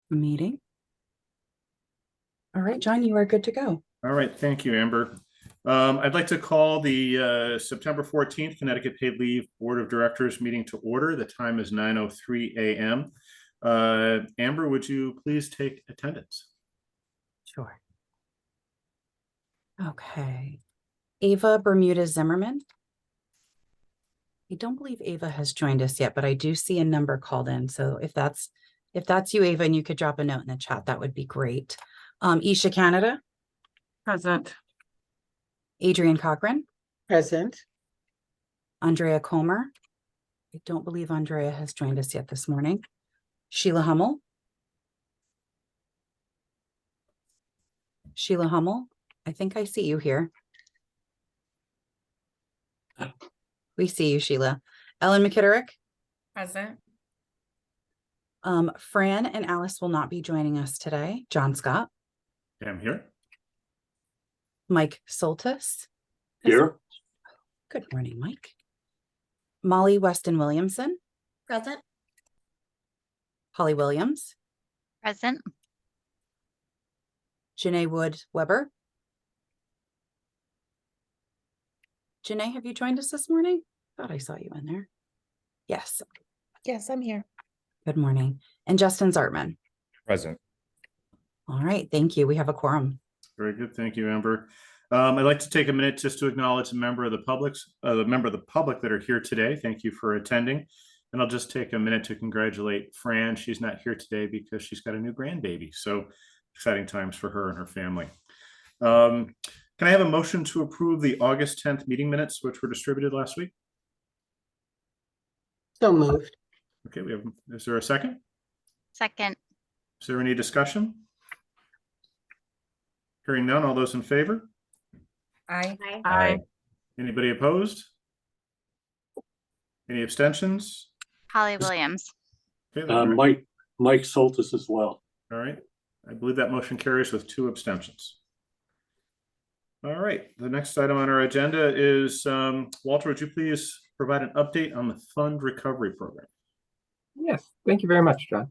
meeting. All right, John, you are good to go. All right, thank you, Amber. I'd like to call the September 14th Connecticut Paid Leave Board of Directors meeting to order. The time is 9:03 a.m. Amber, would you please take attendance? Sure. Okay. Ava Bermudez Zimmerman. I don't believe Ava has joined us yet, but I do see a number called in. So if that's you, Ava, and you could drop a note in the chat, that would be great. Isha Canada. Present. Adrian Cochran. Present. Andrea Comer. I don't believe Andrea has joined us yet this morning. Sheila Hummel. Sheila Hummel, I think I see you here. We see you, Sheila. Ellen McKitterick. Present. Fran and Alice will not be joining us today. John Scott. I'm here. Mike Soltis. Here. Good morning, Mike. Molly Weston Williamson. Present. Holly Williams. Present. Janae Wood Weber. Janae, have you joined us this morning? Thought I saw you in there. Yes. Yes, I'm here. Good morning. And Justin Zartman. Present. All right. Thank you. We have a quorum. Very good. Thank you, Amber. I'd like to take a minute just to acknowledge a member of the public that are here today. Thank you for attending. And I'll just take a minute to congratulate Fran. She's not here today because she's got a new grandbaby. So exciting times for her and her family. Can I have a motion to approve the August 10th meeting minutes, which were distributed last week? So moved. Okay, is there a second? Second. Is there any discussion? Hearing none, all those in favor? Aye. Aye. Anybody opposed? Any abstentions? Holly Williams. Okay, all Mike Soltis as well. right. I believe that motion carries with 2 abstentions. All right, the next item on our agenda is, Walter, would you please provide an update on the fund recovery program? Yes, thank you very much, John.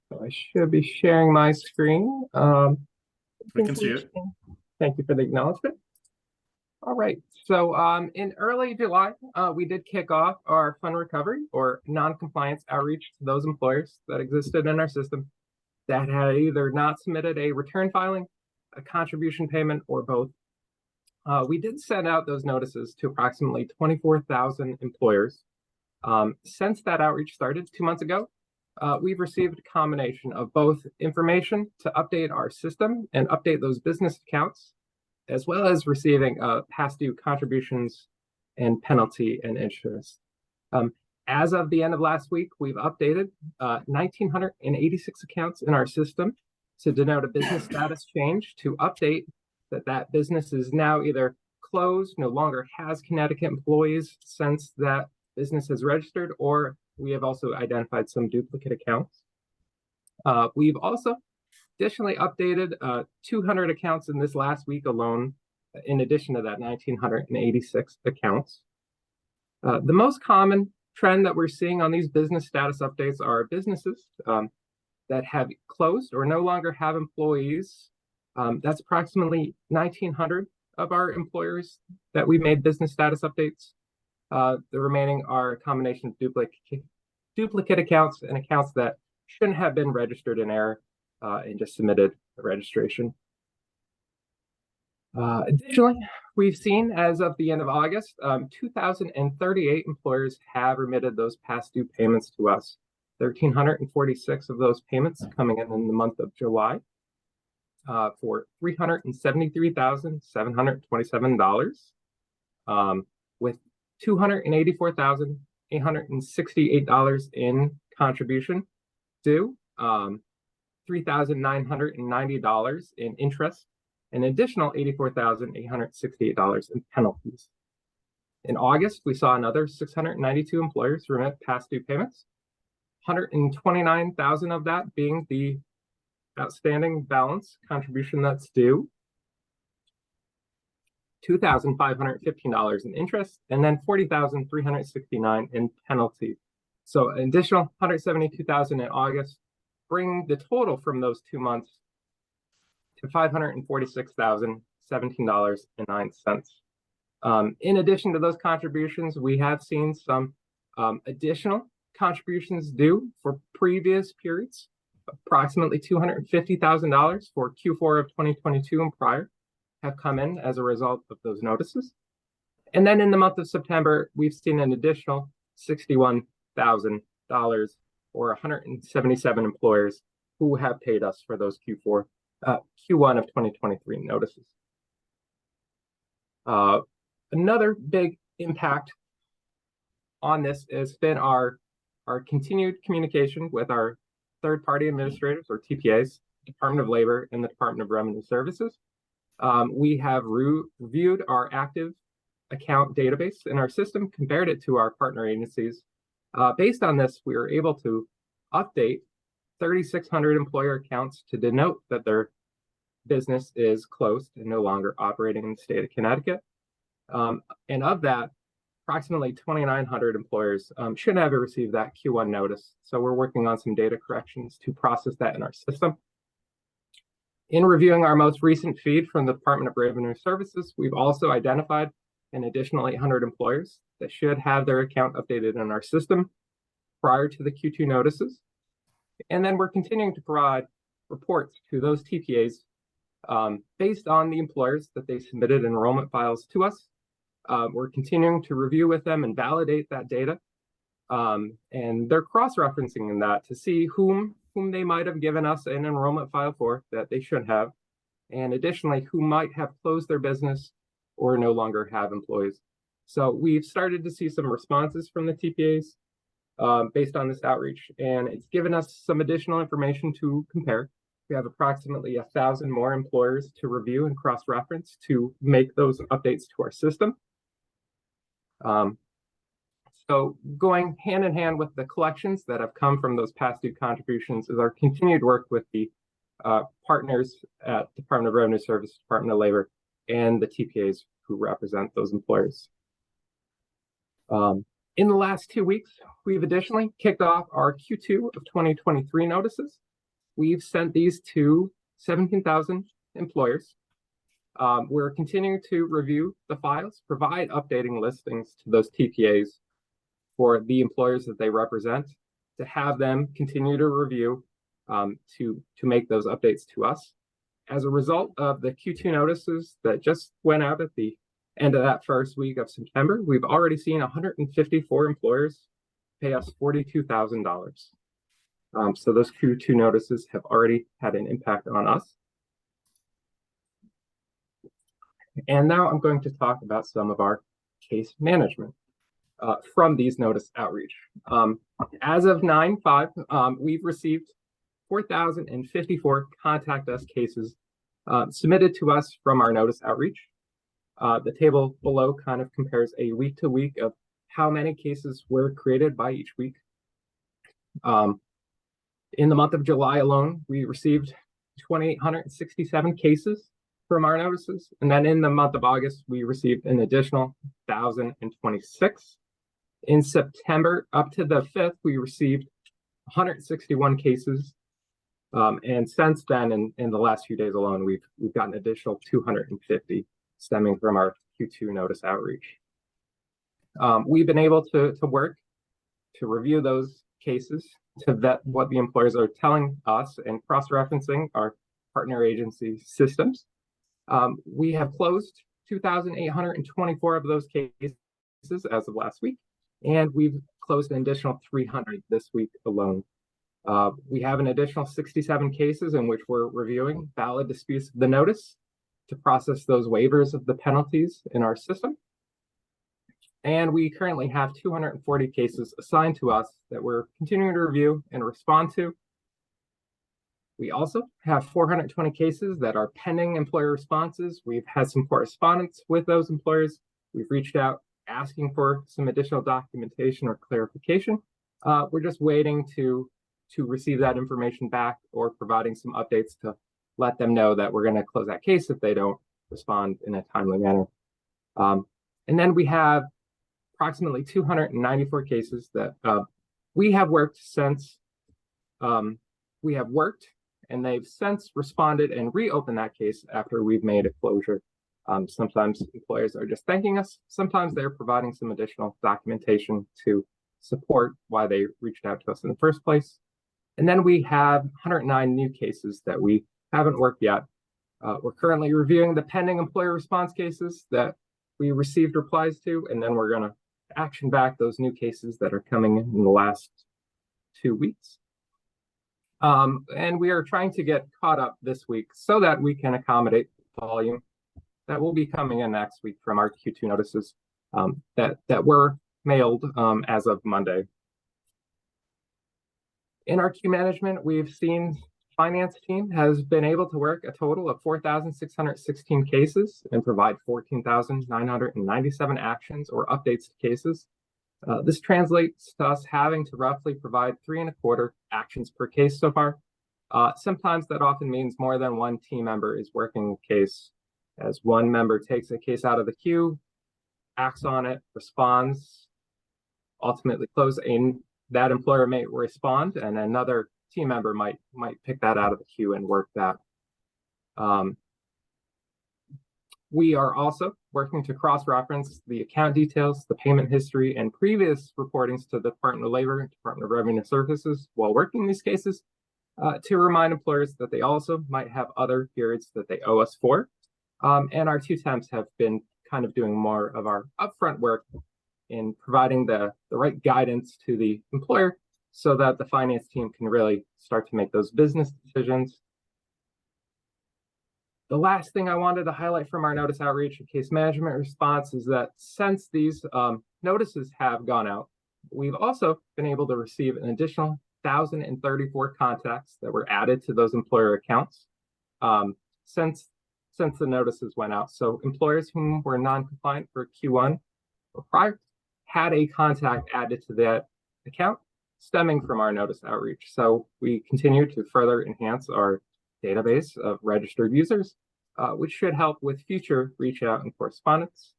So I should be sharing my screen. We can see it. Thank you for the acknowledgement. All right, so in early July, we did kick off our fund recovery or non-compliance outreach to those employers that existed in our system that had either not submitted a return filing, a contribution payment, or both. We did send out those notices to approximately 24,000 employers. Since that outreach started 2 months ago, we've received a combination of both information to update our system and update those business accounts, as well as receiving past due contributions and penalty and interest. As of the end of last week, we've updated 1,986 accounts in our system to denote a business status change to update that business is now either closed, no longer has Connecticut employees since that business has registered, or we have also identified some duplicate accounts. We've also additionally updated 200 accounts in this last week alone, in addition to that 1,986 accounts. The most common trend that we're seeing on these business status updates are businesses that have closed or no longer have employees. That's approximately 1,900 of our employers that we made business status updates. The remaining are a combination of duplicate accounts and accounts that shouldn't have been registered in error and just submitted a registration. Additionally, we've seen as of the end of August, 2,038 employers have remitted those past due payments to us. 1,346 of those payments coming in the month of July for $373,727, with $284,868 in contribution due, $3,990 in interest, an additional $84,868 in penalties. In August, we saw another 692 employers remit past due payments, 129,000 of that being the outstanding balance contribution that's due, $2,515 in interest, and then $40,369 in penalty. So an additional 172,000 in August, bringing the total from those 2 months to $546,017.09. In addition to those contributions, we have seen some additional contributions due for previous periods, approximately $250,000 for Q4 of 2022 and prior have come in as a result of those notices. And then in the month of September, we've seen an additional $61,000 or 177 employers who have paid us for those Q1 of 2023 notices. Another big impact on this has been our continued communication with our third-party administrators, or TPAs, Department of Labor and the Department of Revenue Services. We have reviewed our active account database in our system, compared it to our partner agencies. Based on this, we were able to update 3,600 employer accounts to denote that their business is closed and no longer operating in the state of Connecticut. And of that, approximately 2,900 employers should have received that Q1 notice. So we're working on some data corrections to process that in our system. In reviewing our most recent feed from the Department of Revenue Services, we've also identified an additional 800 employers that should have their account updated in our system prior to the Q2 notices. And then we're continuing to provide reports to those TPAs based on the employers that they submitted enrollment files to us. We're continuing to review with them and validate that data. And they're cross-referencing in that to see whom they might have given us an enrollment file for that they should have, and additionally, who might have closed their business or no longer have employees. So we've started to see some responses from the TPAs based on this outreach, and it's given us some additional information to compare. We have approximately 1,000 more employers to review and cross-reference to make those updates to our system. So going hand in hand with the collections that have come from those past due contributions is our continued work with the partners at Department of Revenue Service, Department of Labor, and the TPAs who represent those employers. In the last 2 weeks, we've additionally kicked off our Q2 of 2023 notices. We've sent these to 17,000 employers. We're continuing to review the files, provide updating listings to those TPAs for the employers that they represent, to have them continue to review to make those updates to us. As a result of the Q2 notices that just went out at the end of that first week of September, we've already seen 154 employers pay us $42,000. So those Q2 notices have already had an impact on us. And now I'm going to talk about some of our case management from these notice outreach. As of 9/5, we've received 4,054 contact us cases submitted to us from our notice outreach. The table below kind of compares a week to week of how many cases were created by each week. In the month of July alone, we received 2,867 cases from our notices. And then in the month of August, we received an additional 1,026. In September, up to the 5th, we received 161 cases. And since then, in the last few days alone, we've gotten an additional 250 stemming from our Q2 notice outreach. We've been able to work to review those cases, to vet what the employers are telling us and cross-referencing our partner agency systems. We have closed 2,824 of those cases as of last week, and we've closed an additional 300 this week alone. We have an additional 67 cases in which we're reviewing valid disputes of the notice to process those waivers of the penalties in our system. And we currently have 240 cases assigned to us that we're continuing to review and respond to. We also have 420 cases that are pending employer responses. We've had some correspondence with those employers. We've reached out asking for some additional documentation or clarification. We're just waiting to receive that information back or providing some updates to let them know that we're going to close that case if they don't respond in a timely manner. And then we have approximately 294 cases that We have worked since, we have worked and they've since responded and reopened that case after we've made a closure. Sometimes employers are just thanking us. Sometimes they're providing some additional documentation to support why they reached out to us in the first place. And then we have 109 new cases that we haven't worked yet. We're currently reviewing the pending employer response cases that we received replies to, and then we're going to action back those new cases that are coming in the last 2 weeks. And we are trying to get caught up this week so that we can accommodate the volume that will be coming in next week from our Q2 notices that were mailed as of Monday. In our queue management, we've seen finance team has been able to work a total of 4,616 cases and provide 14,997 actions or updates to cases. This translates to us having to roughly provide 3.25 actions per case so far. Sometimes that often means more than one team member is working a case, as one member takes a case out of the queue, acts on it, responds, ultimately closing. That employer may respond, and another team member might pick that out of the queue and work that. We are also working to cross-reference the account details, the payment history, and previous reportings to the Department of Labor, Department of Revenue Services while working these cases to remind employers that they also might have other periods that they owe us for. And our 2 temps have been kind of doing more of our upfront work in providing the right guidance to the employer so that the finance team can really start to make those business decisions. The last thing I wanted to highlight from our notice outreach and case management response is that since these notices have gone out, we've also been able to receive an additional 1,034 contacts that were added to those employer accounts since the notices went out. So employers whom were non-compliant for Q1 or prior had a contact added to that account stemming from our notice outreach. So we continue to further enhance our database of registered users, which should help with future reach out and correspondence,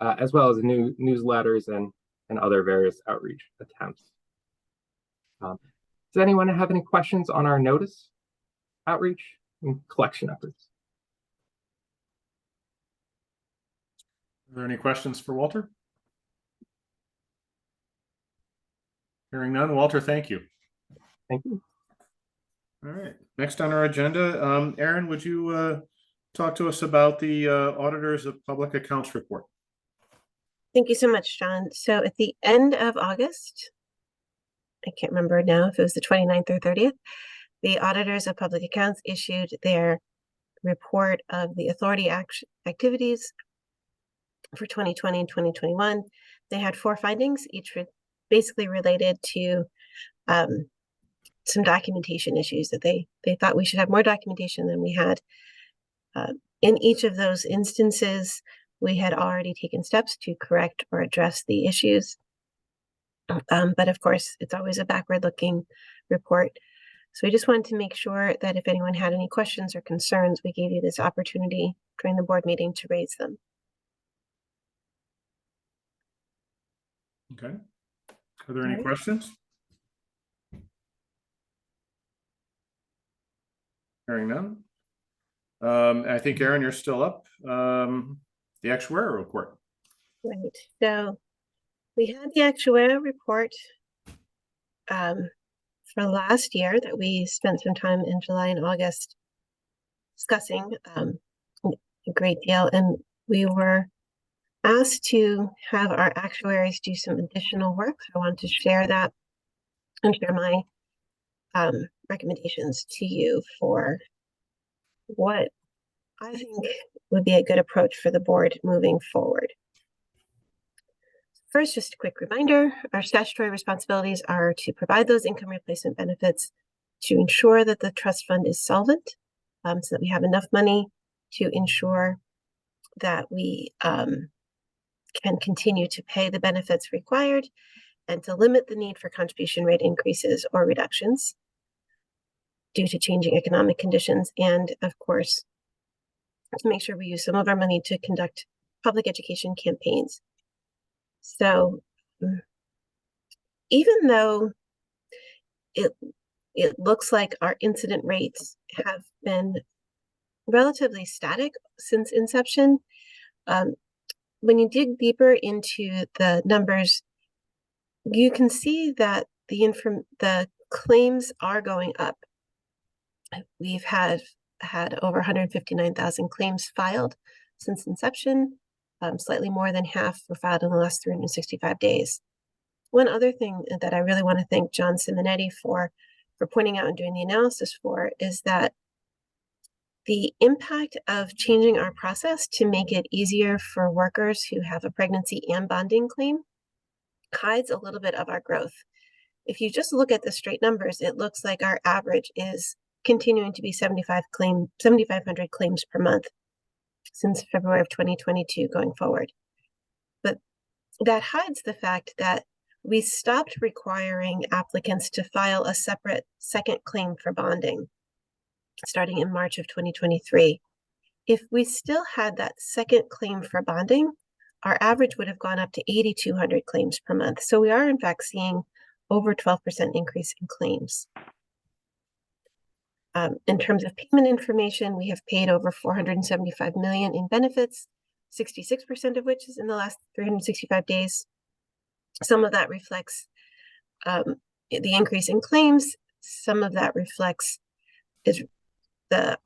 as well as new newsletters and other various outreach attempts. Does anyone have any questions on our notice outreach and collection efforts? Are there any questions for Walter? Hearing none, Walter, thank you. Thank you. All right, next on our agenda, Aaron, would you talk to us about the Auditors of Public Accounts report? Thank you so much, John. So at the end of August, I can't remember now if it was the 29th or 30th, the Auditors of Public Accounts issued their report of the authority activities for 2020 and 2021. They had 4 findings, each basically related to some documentation issues that they thought we should have more documentation than we had. In each of those instances, we had already taken steps to correct or address the issues. But of course, it's always a backward-looking report. So we just wanted to make sure that if anyone had any questions or concerns, we gave you this opportunity during the board meeting to raise them. Okay. Are there any questions? Hearing none. I think, Aaron, you're still up. The actuarial report. Right. So we had the actuarial report for last year that we spent some time in July and August discussing a great deal. And we were asked to have our actuaries do some additional work. So I wanted to share that and share my recommendations to you for what I think would be a good approach for the board moving forward. First, just a quick reminder, our statutory responsibilities are to provide those income replacement benefits to ensure that the trust fund is solvent, so that we have enough money to ensure that we can continue to pay the benefits required and to limit the need for contribution rate increases or reductions due to changing economic conditions, and of course, to make sure we use some of our money to conduct public education campaigns. So even though it looks like our incident rates have been relatively static since inception. When you dig deeper into the numbers, you can see that the claims are going up. We've had over 159,000 claims filed since inception. Slightly more than half were filed in the last 365 days. One other thing that I really want to thank John Simonetti for pointing out and doing the analysis for is that the impact of changing our process to make it easier for workers who have a pregnancy and bonding claim hides a little bit of our growth. If you just look at the straight numbers, it looks like our average is continuing to be 7,500 claims per month since February of 2022 going forward. But that hides the fact that we stopped requiring applicants to file a separate second claim for bonding starting in March of 2023. If we still had that second claim for bonding, our average would have gone up to 8,200 claims per month. So we are in fact seeing over 12% increase in claims. In terms of payment information, we have paid over 475 million in benefits, 66% of which is in the last 365 days. Some of that reflects the increase in claims. Some of that reflects is the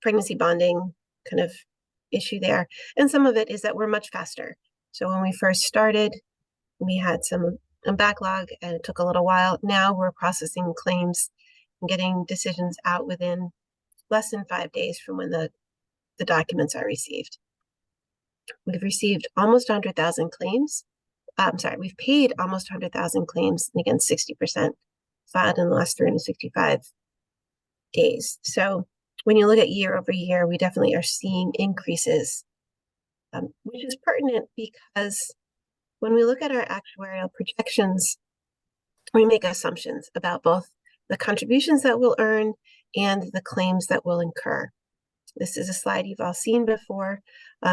pregnancy bonding kind of issue there. And some of it is that we're much faster. So when we first started, we had some backlog and it took a little while. Now we're processing claims and getting decisions out within less than 5 days from when the documents are received. We've received almost 100,000 claims. We've paid almost 100,000 claims, and again, 60% filed in the last 365 days. So when you look at year over year, we definitely are seeing increases, which is pertinent because when we look at our actuarial projections, we make assumptions about both the contributions that we'll earn and the claims that we'll incur. This is a slide you've all seen before,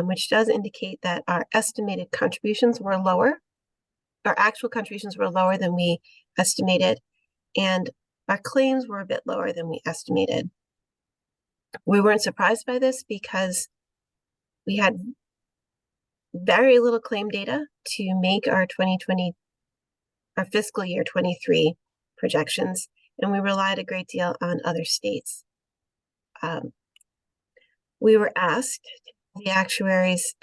which does indicate that our estimated contributions were lower. Our actual contributions were lower than we estimated, and our claims were a bit lower than we estimated. We weren't surprised by this because we had very little claim data to make our fiscal year 23 projections, and we relied a great deal on other states. We were asked, the actuaries,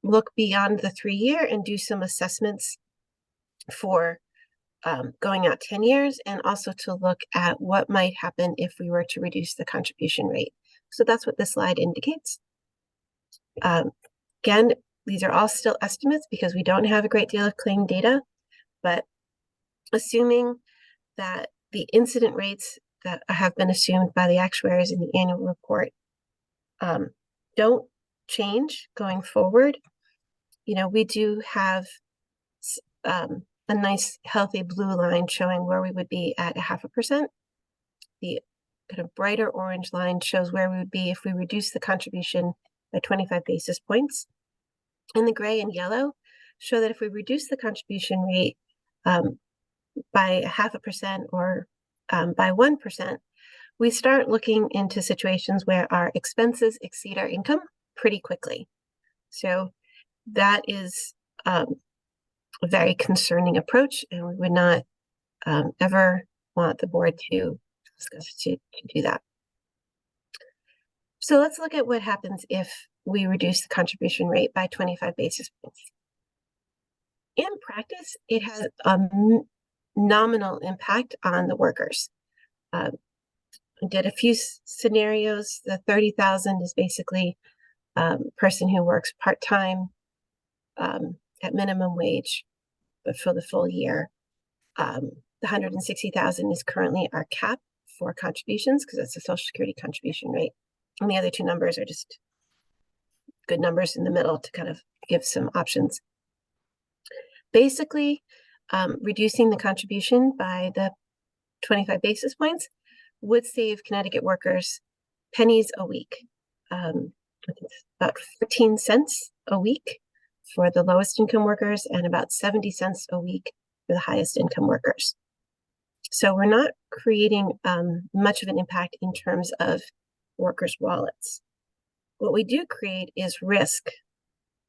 look beyond the 3-year and do some assessments for going out 10 years, and also to look at what might happen if we were to reduce the contribution rate. So that's what this slide indicates. Again, these are all still estimates because we don't have a great deal of claim data, but assuming that the incident rates that have been assumed by the actuaries in the annual report don't change going forward, we do have a nice healthy blue line showing where we would be at 0.5%. The kind of brighter orange line shows where we would be if we reduce the contribution by 25 basis points. And the gray and yellow show that if we reduce the contribution rate by 0.5% or by 1%, we start looking into situations where our expenses exceed our income pretty quickly. So that is a very concerning approach, and we would not ever want the board to discuss to do that. So let's look at what happens if we reduce the contribution rate by 25 basis points. In practice, it has a nominal impact on the workers. I did a few scenarios. The 30,000 is basically a person who works part-time at minimum wage, but for the full year. The 160,000 is currently our cap for contributions because that's the Social Security contribution rate. And the other two numbers are just good numbers in the middle to kind of give some options. Basically, reducing the contribution by the 25 basis points would save Connecticut workers pennies a week. I think it's about 14 cents a week for the lowest income workers and about 70 cents a week for the highest income workers. So we're not creating much of an impact in terms of workers' wallets. What we do create is risk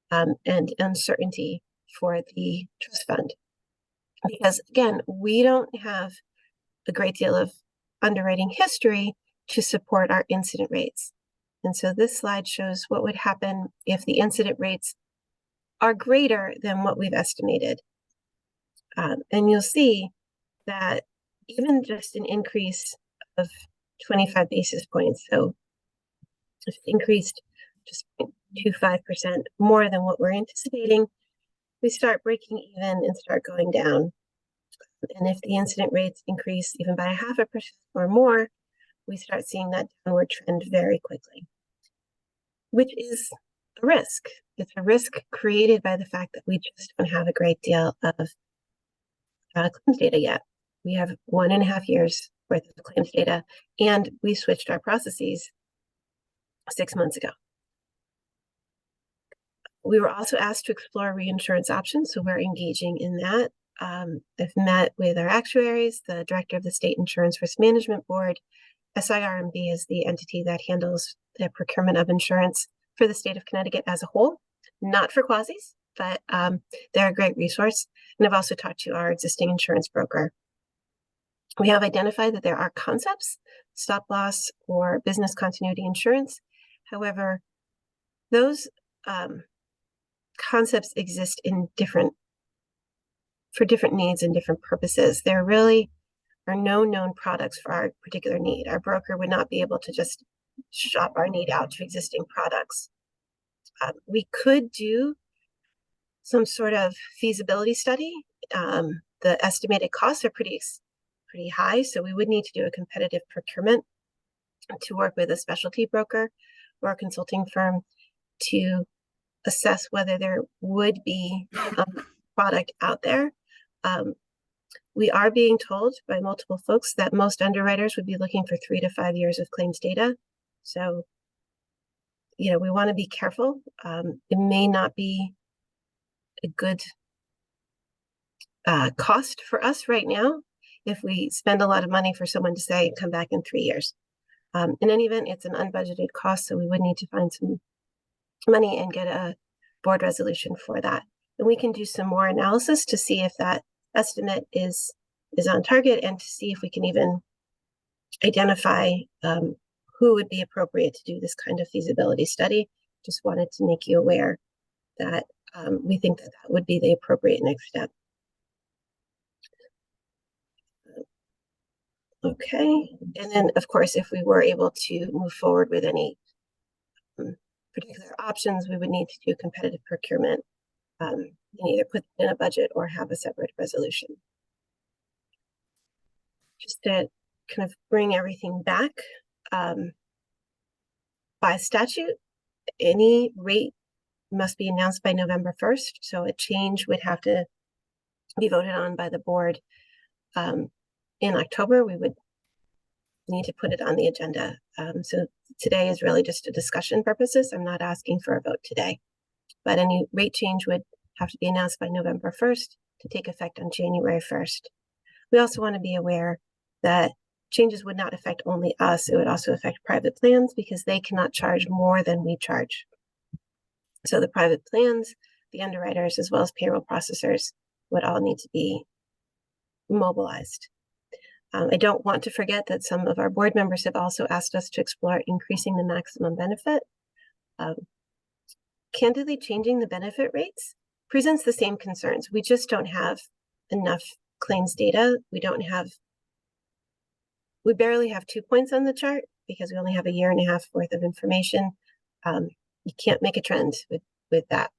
and uncertainty for the trust fund. Because again, we don't have a great deal of underwriting history to support our incident rates. And so this slide shows what would happen if the incident rates are greater than what we've estimated. And you'll see that even just an increase of 25 basis points, so if it increased just 0.25% more than what we're anticipating, we start breaking even and start going down. And if the incident rates increase even by 0.5% or more, we start seeing that downward trend very quickly, which is a risk. It's a risk created by the fact that we just don't have a great deal of claims data yet. We have 1.5 years worth of claims data, and we switched our processes 6 months ago. We were also asked to explore reinsurance options, so we're engaging in that. I've met with our actuaries, the director of the State Insurance Risk Management Board. SIRMB is the entity that handles the procurement of insurance for the state of Connecticut as a whole, not for quasis, but they're a great resource. And I've also talked to our existing insurance broker. We have identified that there are concepts, stop loss or business continuity insurance. However, those concepts exist in for different needs and different purposes. There really are no known products for our particular need. Our broker would not be able to just shop our need out to existing products. We could do some sort of feasibility study. The estimated costs are pretty high, so we would need to do a competitive procurement to work with a specialty broker or a consulting firm to assess whether there would be a product out there. We are being told by multiple folks that most underwriters would be looking for 3 to 5 years of claims data. So, we want to be careful. It may not be a good cost for us right now if we spend a lot of money for someone to say, come back in 3 years. In any event, it's an unbudgeted cost, so we would need to find some money and get a board resolution for that. And we can do some more analysis to see if that estimate is on target and to see if we can even identify who would be appropriate to do this kind of feasibility study. Just wanted to make you aware that we think that would be the appropriate next step. Okay, and then of course, if we were able to move forward with any particular options, we would need to do competitive procurement and either put in a budget or have a separate resolution. Just to kind of bring everything back, by statute, any rate must be announced by November 1st. So a change would have to be voted on by the board in October. We would need to put it on the agenda. So today is really just a discussion purposes. I'm not asking for a vote today, but any rate change would have to be announced by November 1st to take effect on January 1st. We also want to be aware that changes would not affect only us. It would also affect private plans because they cannot charge more than we charge. So the private plans, the underwriters, as well as payroll processors would all need to be mobilized. I don't want to forget that some of our board members have also asked us to explore increasing the maximum benefit. Candidly, changing the benefit rates presents the same concerns. We just don't have enough claims data. We barely have 2 points on the chart because we only have 1.5 years worth of information. You can't make a trend with that.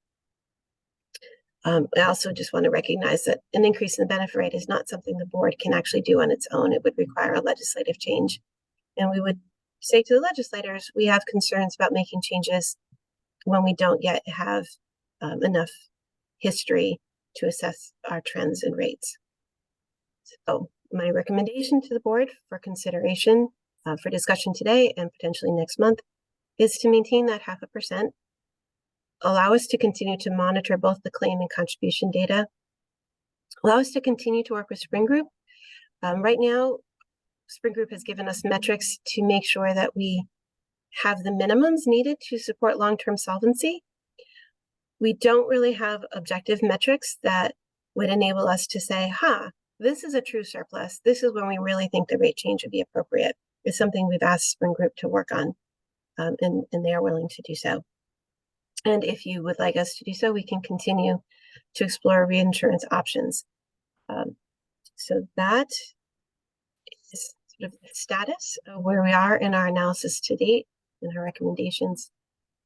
I also just want to recognize that an increase in the benefit rate is not something the board can actually do on its own. It would require a legislative change. And we would say to the legislators, we have concerns about making changes when we don't yet have enough history to assess our trends and rates. So my recommendation to the board for consideration for discussion today and potentially next month is to maintain that 0.5%. Allow us to continue to monitor both the claim and contribution data. Allow us to continue to work with Spring Group Right now, Spring Group has given us metrics to make sure that we have the minimums needed to support long-term solvency. We don't really have objective metrics that would enable us to say, this is a true surplus. This is when we really think the rate change would be appropriate. It's something we've asked Spring Group to work on, and they are willing to do so. And if you would like us to do so, we can continue to explore reinsurance options. So that is sort of the status of where we are in our analysis to date and our recommendations.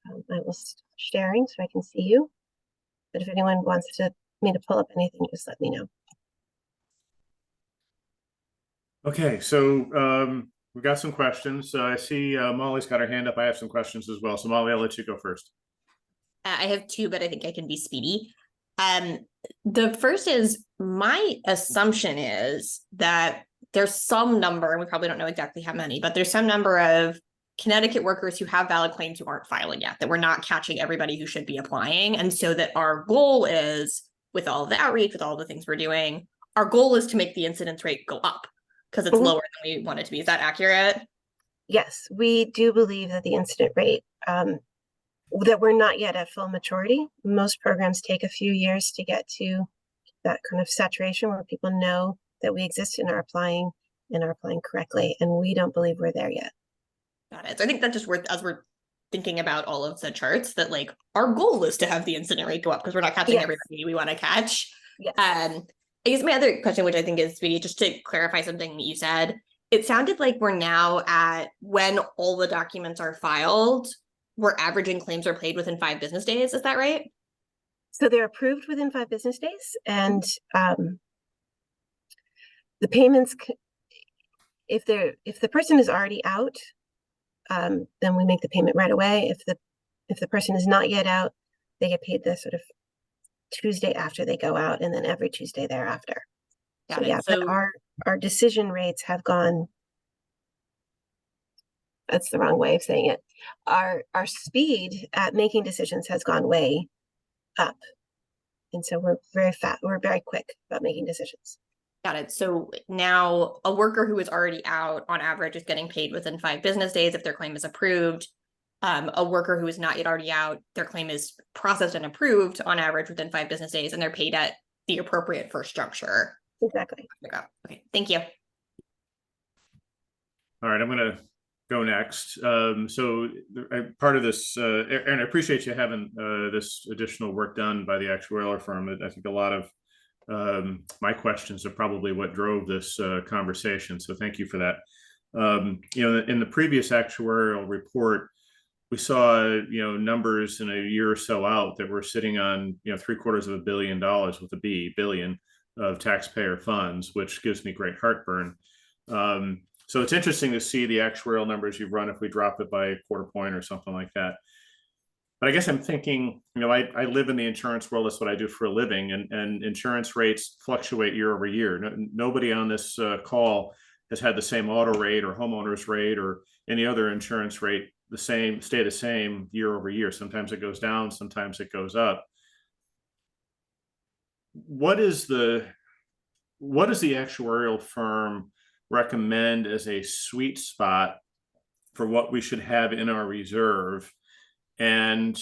I will stop sharing so I can see you. But if anyone wants me to pull up anything, just let me know. Okay, so we've got some questions. I see Molly's got her hand up. I have some questions as well. So Molly, I'll let you go first. I have two, but I think I can be speedy. The first is, my assumption is that there's some number, and we probably don't know exactly how many, but there's some number of Connecticut workers who have valid claims who aren't filing yet, that we're not catching everybody who should be applying. And so that our goal is, with all of the outreach, with all the things we're doing, our goal is to make the incidence rate go up because it's lower than we want it to be. Is that accurate? Yes, we do believe that the incident rate, that we're not yet at full maturity. Most programs take a few years to get to that kind of saturation where people know that we exist and are applying correctly. And we don't believe we're there yet. Got it. So I think that's just worth, as we're thinking about all of the charts, that like our goal is to have the incident rate go up because we're not catching everybody we want to catch. Yes. I guess my other question, which I think is speedy, just to clarify something that you said, it sounded like we're now at, when all the documents are filed, we're averaging claims are paid within 5 business days. Is that right? So they're approved within 5 business days, and the payments, if the person is already out, then we make the payment right away. If the person is not yet out, they get paid the sort of Tuesday after they go out, and then every Tuesday thereafter. Got it. Yeah, So but our decision rates have gone. That's the wrong way of saying it. Our speed at making decisions has gone way up, and so we're very fast. We're very quick about making decisions. got it. So now a worker who is already out on average is getting paid within 5 business days if their claim is approved. A worker who is not yet already out, their claim is processed and approved on average within 5 business days, and they're paid at the appropriate first juncture. Exactly. Okay, thank you. All right, I'm going to go next. So part of this, and I appreciate you having this additional work done by the actuarial firm. I think a lot of my questions are probably what drove this conversation. So thank you for that. In the previous actuarial report, we saw, numbers in a year or so out that we're sitting on, $750 million with a B, billion of taxpayer funds, which gives me great heartburn. So it's interesting to see the actuarial numbers you've run if we drop it by a quarter point or something like that. But I guess I'm thinking, I live in the insurance world. That's what I do for a living. And insurance rates fluctuate year over year. Nobody on this call has had the same auto rate or homeowners rate or any other insurance rate stay the same year over year. Sometimes it goes down, sometimes it goes up. What does the actuarial firm recommend as a sweet spot for what we should have in our reserve? And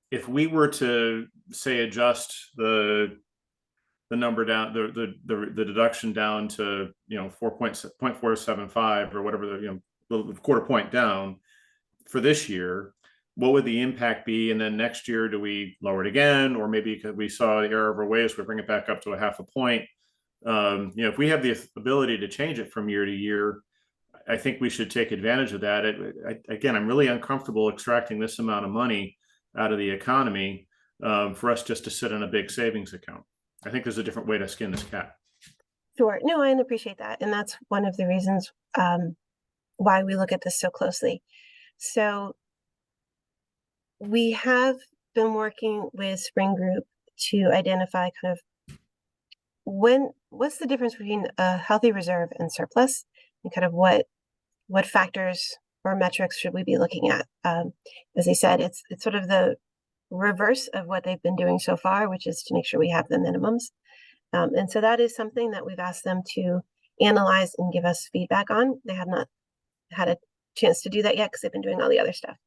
if we were to say adjust the number down, the deduction down to 0.475 or whatever, the quarter point down for this year, what would the impact be? And then next year, do we lower it again? Or maybe because we saw the error of our ways, we bring it back up to a 0.5 point. If we have the ability to change it from year to year, I think we should take advantage of that. Again, I'm really uncomfortable extracting this amount of money out of the economy for us just to sit in a big savings account. I think there's a different way to skin this cat. Sure. No, I appreciate that. And that's one of the reasons why we look at this so closely. So we have been working with Spring Group to identify kind of what's the difference between a healthy reserve and surplus, and kind of what factors or metrics should we be looking at. As I said, it's sort of the reverse of what they've been doing so far, which is to make sure we have the minimums. And so that is something that we've asked them to analyze and give us feedback on. They have not had a chance to do that yet because they've been doing all the other stuff.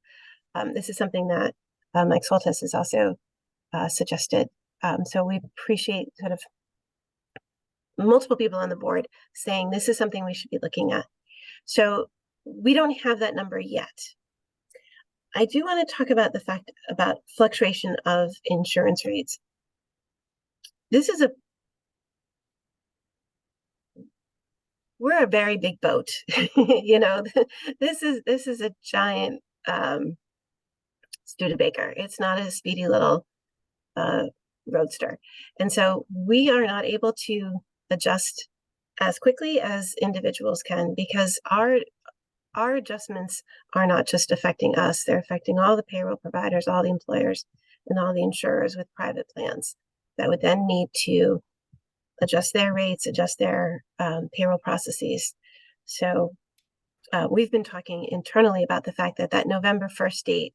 This is something that Mike Soltis has also suggested. So we appreciate sort of multiple people on the board saying this is something we should be looking at. So we don't have that number yet. I do want to talk about the fact about fluctuation of insurance rates. This is we're a very big boat. You know, this is a giant Studebaker. It's not a speedy little roadster. And so we are not able to adjust as quickly as individuals can, because our adjustments are not just affecting us, they're affecting all the payroll providers, all the employers, and all the insurers with private plans that would then need to adjust their rates, adjust their payroll processes. So we've been talking internally about the fact that that November 1st date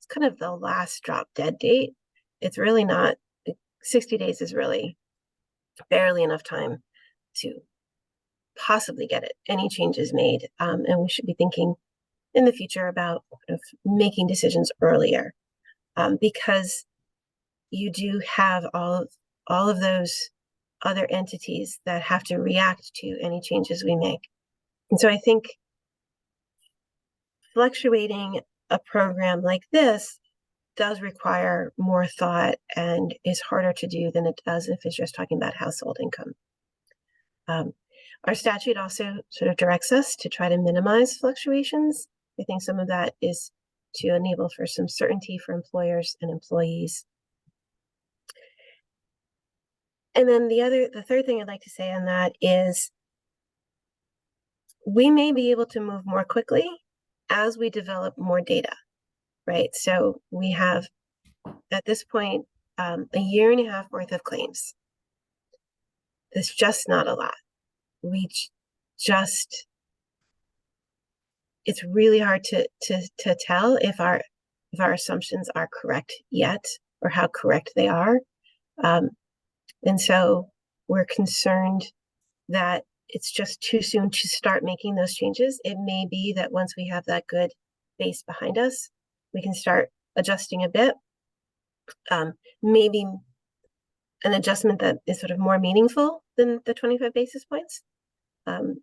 is kind of the last drop dead date. It's really not, 60 days is really barely enough time to possibly get any changes made. And we should be thinking in the future about kind of making decisions earlier, because you do have all of those other entities that have to react to any changes we make. And so I think fluctuating a program like this does require more thought and is harder to do than it does if it's just talking about household income. Our statute also sort of directs us to try to minimize fluctuations. I think some of that is to enable for some certainty for employers and employees. And then the third thing I'd like to say on that is we may be able to move more quickly as we develop more data, right? So we have, at this point, a year and a half worth of claims. That's just not a lot. It's really hard to tell if our assumptions are correct yet, or how correct they are. And so we're concerned that it's just too soon to start making those changes. It may be that once we have that good base behind us, we can start adjusting a bit. Maybe an adjustment that is sort of more meaningful than the 25 basis points,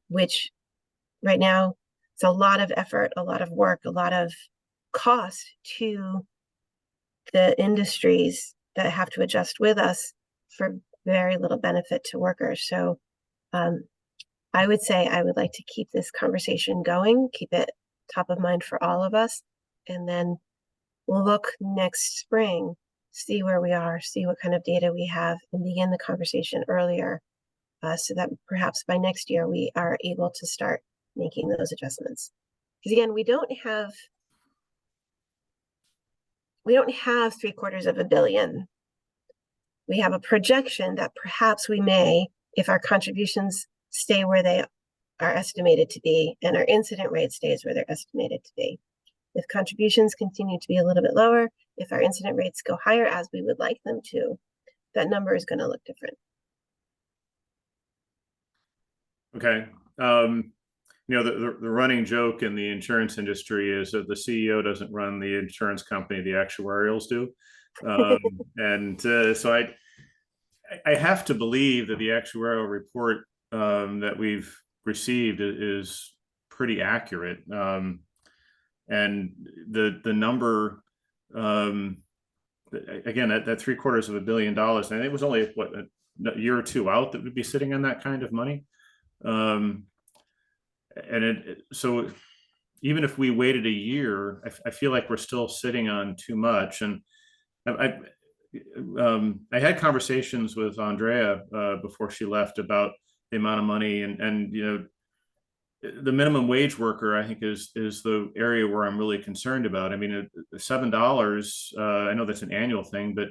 which right now it's a lot of effort, a lot of work, a lot of cost to the industries that have to adjust with us for very little benefit to workers. So I would say I would like to keep this conversation going, keep it top of mind for all of us, and then we'll look next spring, see where we are, see what kind of data we have, and begin the conversation earlier, so that perhaps by next year we are able to start making those adjustments. Because again, we don't have $750 million. We have a projection that perhaps we may, if our contributions stay where they are estimated to be and our incident rate stays where they're estimated to be. If contributions continue to be a little bit lower, if our incident rates go higher as we would like them to, that number is going to look different. Okay. You know, the running joke in the insurance industry is that the CEO doesn't run the insurance company, the actuarials do. So I have to believe that the actuarial report that we've received is pretty accurate. And the number, again, that $750 million, and it was only what, a year or two out that would be sitting on that kind of money. So even if we waited a year, I feel like we're still sitting on too much. And I had conversations with Andrea before she left about the amount of money, and you know, the minimum wage worker, I think, is the area where I'm really concerned about. I mean, $7, I know that's an annual thing, but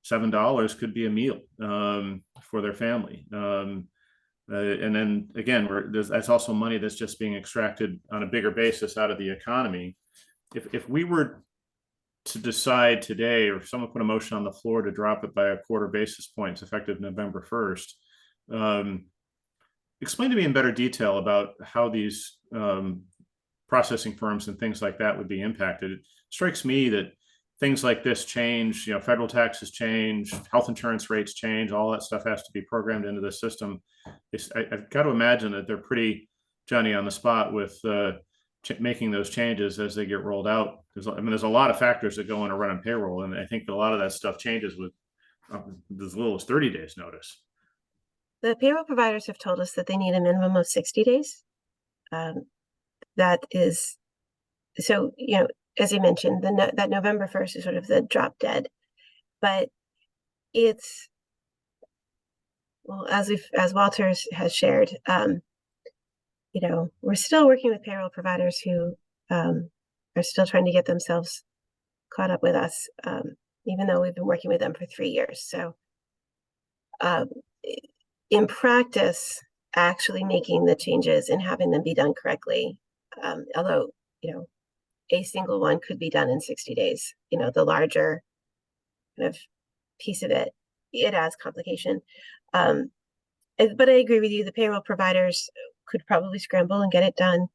$7 could be a meal for their family. And then again, that's also money that's just being extracted on a bigger basis out of the economy. If we were to decide today, or if someone put a motion on the floor to drop it by 1/4 basis points effective November 1st, explain to me in better detail about how these processing firms and things like that would be impacted. It strikes me that things like this change, federal taxes change, health insurance rates change, all that stuff has to be programmed into the system. I've got to imagine that they're pretty Johnny on the spot with making those changes as they get rolled out. There's a lot of factors that go into running payroll, and I think a lot of that stuff changes with as little as 30 days notice. The payroll providers have told us that they need a minimum of 60 days. That is, so, as you mentioned, that November 1st is sort of the drop dead, but it's, well, as Walters has shared, we're still working with payroll providers who are still trying to get themselves caught up with us, even though we've been working with them for 3 years. So in practice, actually making the changes and having them be done correctly, although, a single one could be done in 60 days, the larger kind of piece of it adds complication. But I agree with you, the payroll providers could probably scramble and get it done.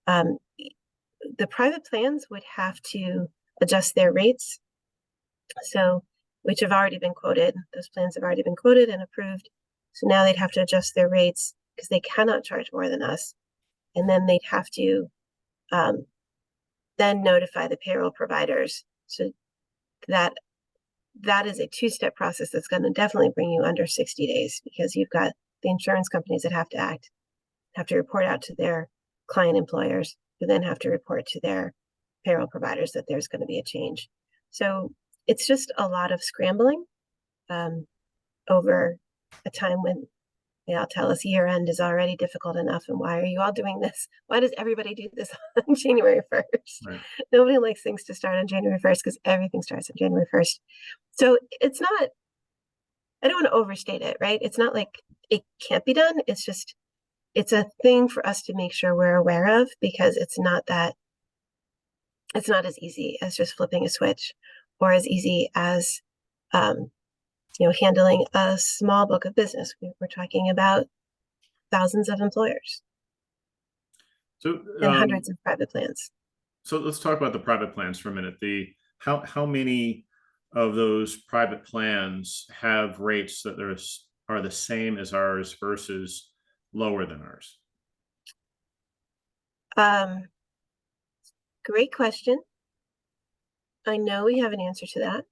The private plans would have to adjust their rates, which have already been quoted. Those plans have already been quoted and approved. So now they'd have to adjust their rates because they cannot charge more than us. And then they'd have to then notify the payroll providers. So that is a two-step process that's going to definitely bring you under 60 days, because you've got the insurance companies that have to act, have to report out to their client employers, who then have to report to their payroll providers that there's going to be a change. So it's just a lot of scrambling over a time when they all tell us year end is already difficult enough, and why are you all doing this? Why does everybody do this on January 1st? Right. Nobody likes things to start on January 1st because everything starts on January 1st. So it's not, I don't want to overstate it, right? It's not like it can't be done. It's just, it's a thing for us to make sure we're aware of, because it's not as easy as just flipping a switch, or as easy as, handling a small book of business. We're talking about thousands of employers So and hundreds of private plans. So let's talk about the private plans for a minute. How many of those private plans have rates that are the same as ours versus lower than ours? Great question. I know we have an answer to that.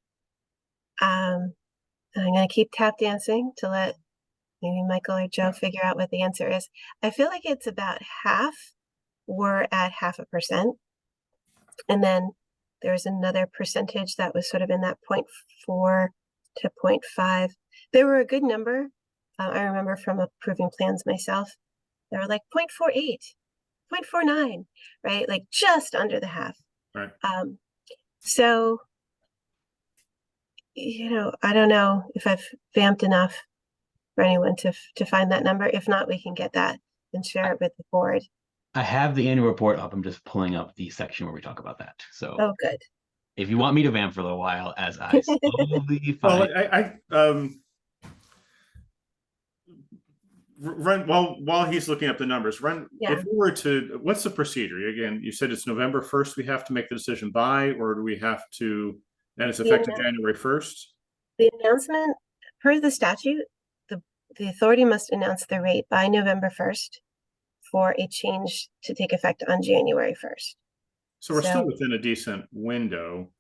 I'm going to keep tap dancing to let maybe Michael or Joe figure out what the answer is. I feel like it's about half. We're at 0.5%. And then there's another percentage that was sort of in that 0.4 to 0.5. They were a good number. I remember from approving plans myself, they were like 0.48, 0.49, right? Like just under the half. Right. So, I don't know if I've vamped enough for anyone to find that number. If not, we can get that and share it with the board. I have the annual report up. I'm just pulling up the section where we talk about that. So Oh, good. if you want me to vamp for a little while as I slowly Well, find. Run while he's looking up the numbers. Yeah. If we were to, what's the procedure? Again, you said it's November 1st. We have to make the decision by, or do we have to? And it's effective January 1st. The announcement, per the statute, the authority must announce the rate by November 1st for a change to take effect on January 1st. So we're still within a decent window.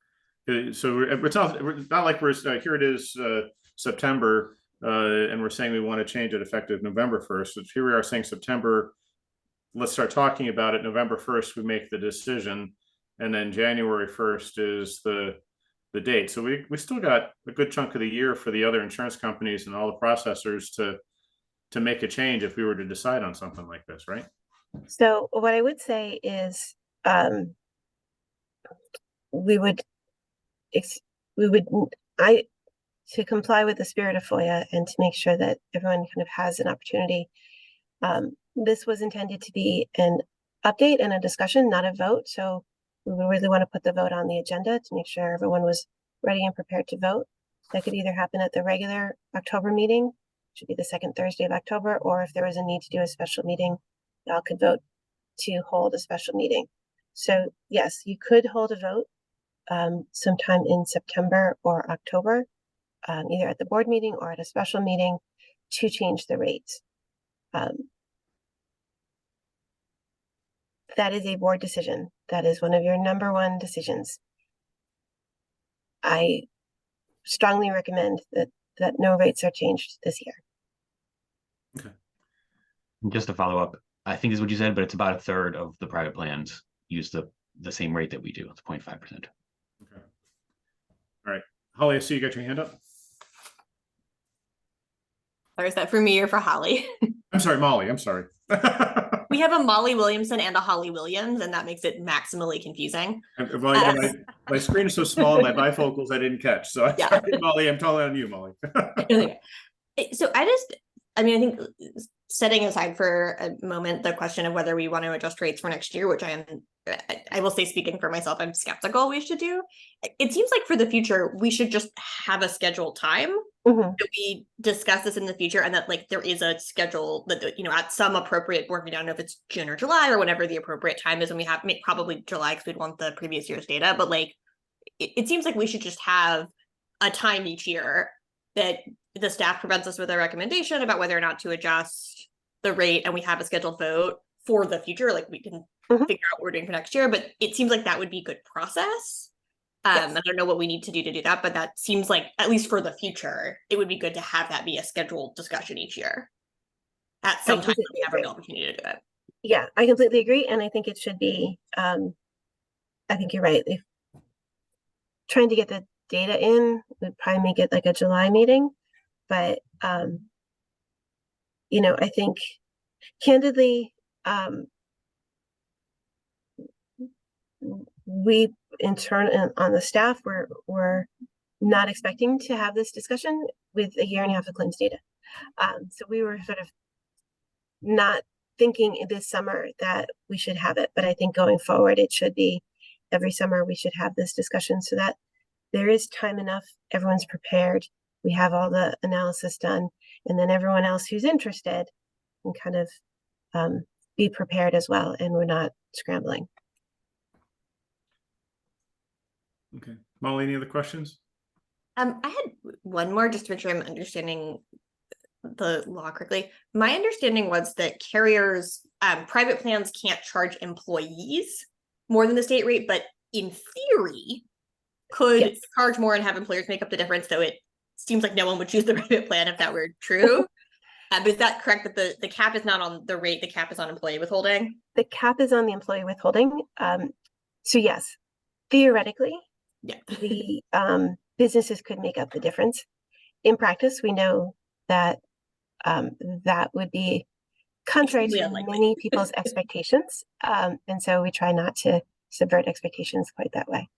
So it's not like we're here. It is September, and we're saying we want to change it effective November 1st. So here we are saying September. Let's start talking about it. November 1st, we make the decision, and then January 1st is the date. So we still got a good chunk of the year for the other insurance companies and all the processors to make a change if we were to decide on something like this, right? So what I would say is to comply with the spirit of FOIA and to make sure that everyone kind of has an opportunity. This was intended to be an update and a discussion, not a vote. So we would really want to put the vote on the agenda to make sure everyone was ready and prepared to vote. That could either happen at the regular October meeting, should be the second Thursday of October, or if there was a need to do a special meeting, y'all could vote to hold a special meeting. So yes, you could hold a vote sometime in September or October, either at the board meeting or at a special meeting to change the rates. That is a board decision. That is one of your number one decisions. I strongly recommend that no rates are changed this year. Just to follow up, I think is what you said, but it's about a third of the private plans use the same rate that we do. It's 0.5%. Okay. All right. Holly, I see you got your hand up. Or is that for me or for Holly? I'm sorry, Molly. I'm sorry. We have a Molly Williamson and a Holly Williams, and that makes it maximally confusing. Well, my screen is so small and my bifocals I didn't catch. So Yeah. sorry, Molly, I'm totally on you, Molly. So I think setting aside for a moment the question of whether we want to adjust rates for next year, which I will say, speaking for myself, I'm skeptical we should do. It seems like for the future, we should just have a scheduled time that we discuss this in the future, and that like there is a schedule that, you know, at some appropriate board meeting, I don't know if it's June or July or whenever the appropriate time is, and we have probably July because we'd want the previous year's data, but like it seems like we should just have a time each year that the staff presents us with a recommendation about whether or not to adjust the rate, and we have a scheduled vote for the future. Like we can figure out what we're doing for next year, but it seems like that would be good process. Yes. I don't know what we need to do that, but that seems like, at least for the future, it would be good to have that be a scheduled discussion each year. At some time, we have a real opportunity to do it. Yeah, I completely agree. And I think it should be, I think you're right. If trying to get the data in would probably make it like a July meeting. But, you know, I think candidly, we in turn on the staff, we're not expecting to have this discussion with a year and a half of claims data. So we were sort of not thinking this summer that we should have it, but I think going forward, it should be every summer we should have this discussion so that there is time enough, everyone's prepared, we have all the analysis done, and then everyone else who's interested can kind of be prepared as well, and we're not scrambling. Okay. Molly, any other questions? I had one more just to make sure I'm understanding the law correctly. My understanding was that carriers, private plans can't charge employees more than the state rate, but in theory could charge more and have employers make up the difference. So it seems like no one would choose the private plan if that were true. But is that correct, that the cap is not on the rate, the cap is on employee withholding? The cap is on the employee withholding. So yes, theoretically, the businesses could make up the difference. In practice, we know that that would be contrary to many people's expectations. And so we try not to subvert expectations quite that way.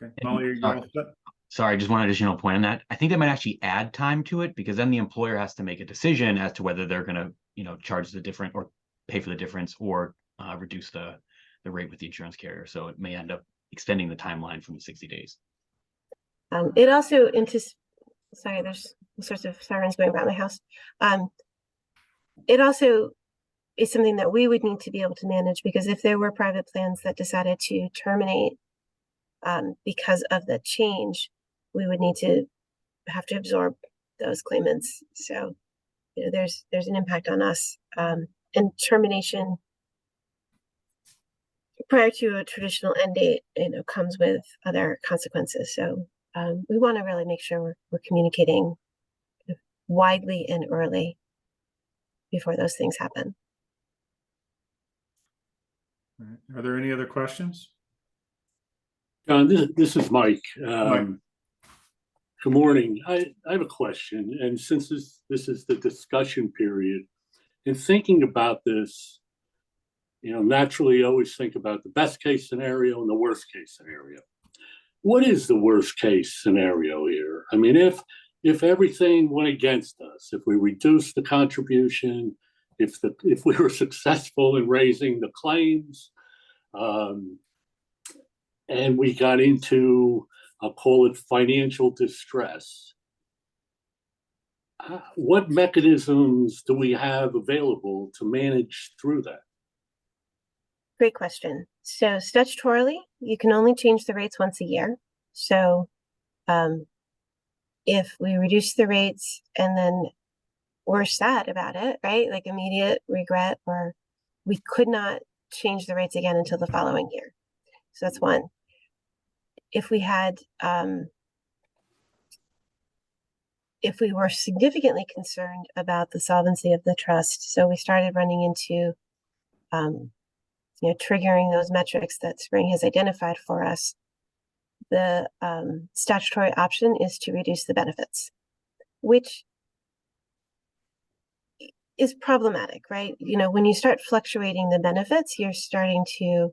Okay. Molly, are you all set? Sorry, just one additional point on that. I think they might actually add time to it, because then the employer has to make a decision as to whether they're going to, you know, charge the different or pay for the difference or reduce the rate with the insurance carrier. So it may end up extending the timeline from 60 days. It also sorry, there's all sorts of sirens going around my house. It also is something that we would need to be able to manage, because if there were private plans that decided to terminate because of the change, we would need to have to absorb those claimants. So, you know, there's an impact on us, and termination prior to a traditional end date, you know, comes with other consequences. So we want to really make sure we're communicating widely and early before those things happen. All right. Are there any other questions? John, this is Mike. Mike. Good morning. I have a question, and since this is the discussion period, in thinking about this, you know, naturally you always think about the best case scenario and the worst case scenario. What is the worst case scenario here? I mean, if everything went against us, if we reduced the contribution, if we were successful in raising the claims, and we got into I'll call it financial distress, what mechanisms do we have available to manage through that? Great question. So statutorily, you can only change the rates once a year. So if we reduce the rates and then we're sad about it, right? Like immediate regret, or we could not change the rates again until the following year. So that's one. If we had, if we were significantly concerned about the solvency of the trust, so we started running into, triggering those metrics that Spring has identified for us, the statutory option is to reduce the benefits, which is problematic, right? When you start fluctuating the benefits, you're starting to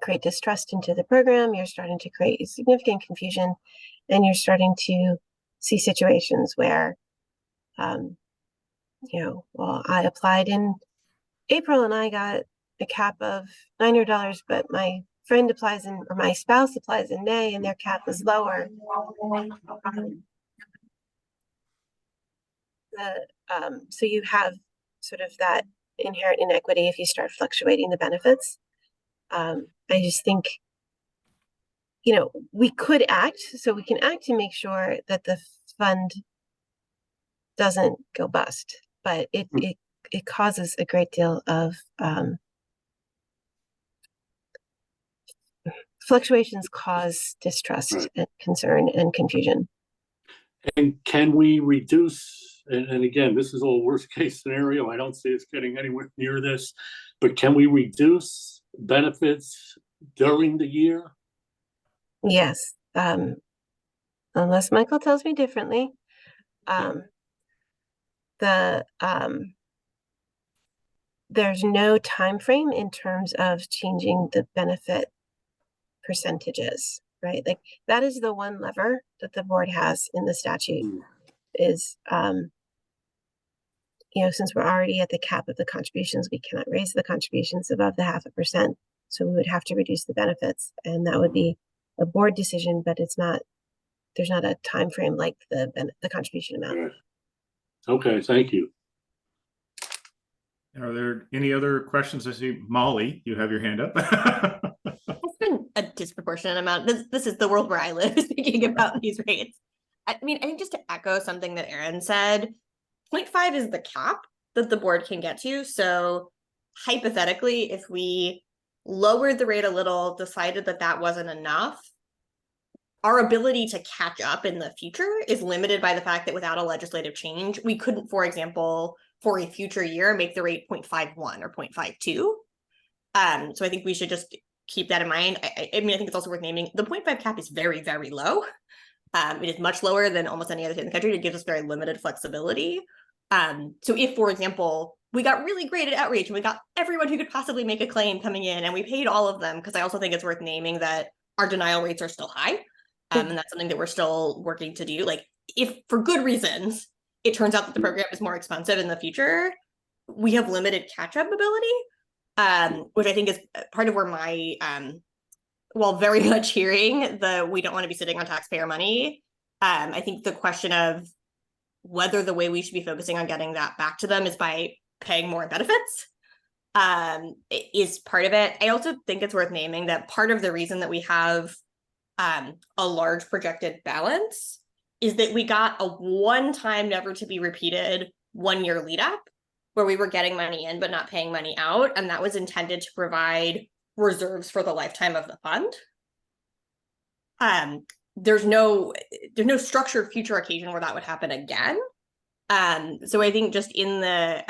create distrust into the program, you're starting to create significant confusion, and you're starting to see situations where, well, I applied in April and I got a cap of $900, but my friend applies in, or my spouse applies in May and their cap is lower. So you have sort of that inherent inequity if you start fluctuating the benefits. I just think, we could act, so we can act to make sure that the fund doesn't go bust, but it causes a great deal of fluctuations cause distrust Right. and concern and confusion. And can we reduce, and again, this is all worst case scenario, I don't see us getting anywhere near this, but can we reduce benefits during the year? Yes, unless Michael tells me differently. There's no time frame in terms of changing the benefit percentages, right? Like that is the one lever that the board has in the statute is, since we're already at the cap of the contributions, we cannot raise the contributions above the 0.5%. So we would have to reduce the benefits, and that would be a board decision, but there's not a time frame like the contribution amount. Right. Okay, thank you. Are there any other questions? I see Molly, you have your hand up. It's been a disproportionate amount. This is the world where I live, thinking about these rates. I mean, I think just to echo something that Aaron said, 0.5 is the cap that the board can get to. So hypothetically, if we lowered the rate a little, decided that that wasn't enough, our ability to catch up in the future is limited by the fact that without a legislative change, we couldn't, for example, for a future year, make the rate 0.51 or 0.52. So I think we should just keep that in mind. I mean, I think it's also worth naming the 0.5 cap is very, very low. It is much lower than almost any other state in the country. It gives us very limited flexibility. So if, for example, we got really great at outreach and we got everyone who could possibly make a claim coming in and we paid all of them, because I also think it's worth naming that our denial rates are still high. And that's something that we're still working to do. Like if for good reasons, it turns out that the program is more expensive in the future, we have limited catch-up ability, which I think is part of where my, while very much hearing the we don't want to be sitting on taxpayer money, I think the question of whether the way we should be focusing on getting that back to them is by paying more benefits is part of it. I also think it's worth naming that part of the reason that we have a large projected balance is that we got a one-time, never to be repeated 1 year lead up where we were getting money in but not paying money out, and that was intended to provide reserves for the lifetime of the fund. There's no structured future occasion where that would happen again. So I think just in the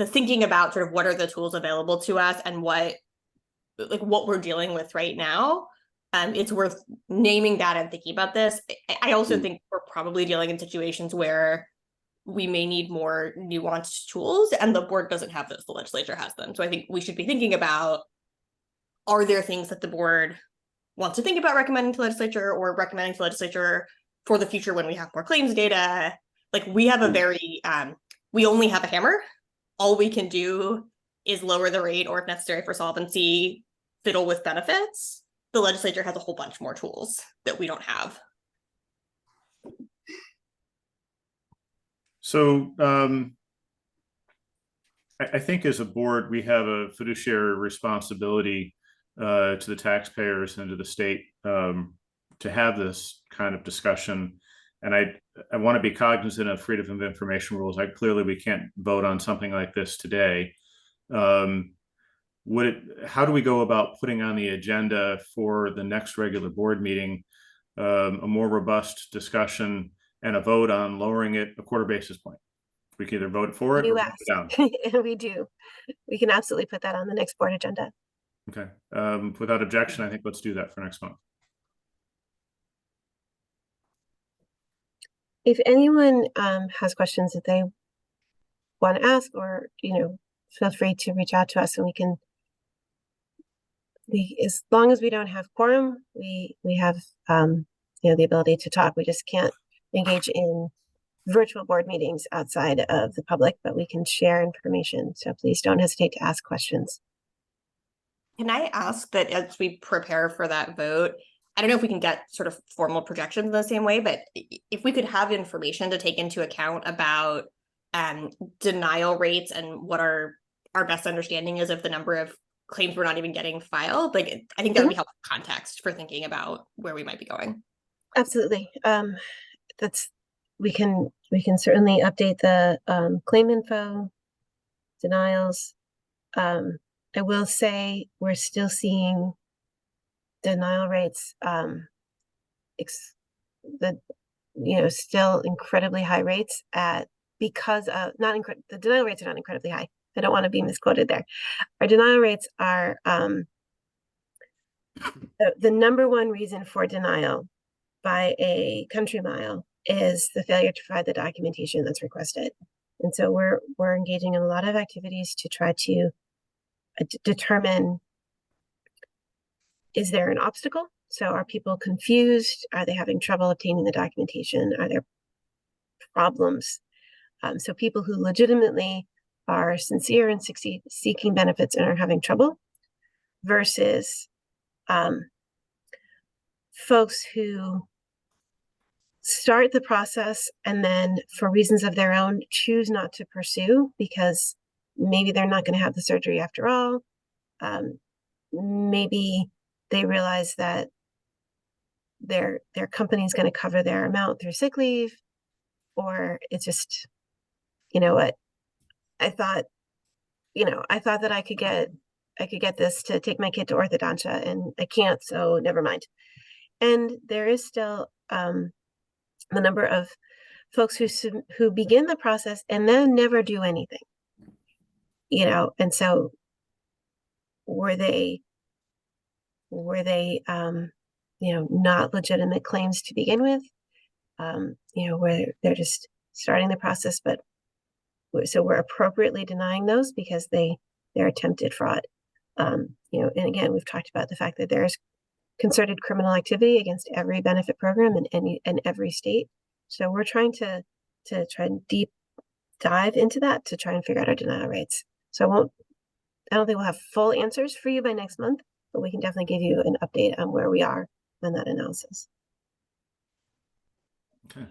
thinking about sort of what are the tools available to us and what we're dealing with right now, it's worth naming that and thinking about this. I also think we're probably dealing in situations where we may need more nuanced tools and the board doesn't have those, the legislature has them. So I think we should be thinking about, are there things that the board wants to think about recommending to legislature or recommending to legislature for the future when we have more claims data? Like we have a very, we only have a hammer. All we can do is lower the rate or if necessary for solvency, fiddle with benefits. the legislature has a whole bunch more tools that we don't have. So I think as a board, we have a fiduciary responsibility to the taxpayers and to the state to have this kind of discussion. And I want to be cognizant of freedom of information rules. Clearly we can't vote on something like this today. How do we go about putting on the agenda for the next regular board meeting a more robust discussion and a vote on lowering it a quarter basis point? We can either vote for it or You vote it down. asked. We do. We can absolutely put that on the next board agenda. Okay. Without objection, I think let's do that for next month. If anyone has questions that they want to ask, or, feel free to reach out to us and as long as we don't have quorum, we have, the ability to talk. We just can't engage in virtual board meetings outside of the public, but we can share information. So please don't hesitate to ask questions. Can I ask that as we prepare for that vote, I don't know if we can get sort of formal projections in the same way, but if we could have information to take into account about denial rates and what our best understanding is of the number of claims we're not even getting filed, I think that would be helpful context for thinking about where we might be going. Absolutely. We can certainly update the claim info, denials. I will say we're still seeing denial rates still incredibly high rates because of the denial rates are not incredibly high. I don't want to be misquoted there. Our denial rates are the number one reason for denial by a country mile is the failure to provide the documentation that's requested. And so we're engaging in a lot of activities to try to determine, is there an obstacle? So are people confused? Are they having trouble obtaining the documentation? Are there problems? So people who legitimately are sincere and seeking benefits and are having trouble versus folks who start the process and then for reasons of their own choose not to pursue because maybe they're not going to have the surgery after all. Maybe they realize that their company is going to cover their amount through sick leave, or it's just, what I thought that I could get this to take my kid to orthodontia and I can't, so never mind. And there is still the number of folks who begin the process and then never do anything, and so were they not legitimate claims to begin with, where they're just starting the process, but so we're appropriately denying those because they're attempted fraud. And again, we've talked about the fact that there's concerted criminal activity against every benefit program in every state. So we're trying to try and deep dive into that to try and figure out our denial rates. So I don't think we'll have full answers for you by next month, but we can definitely give you an update on where we are on that analysis. Okay.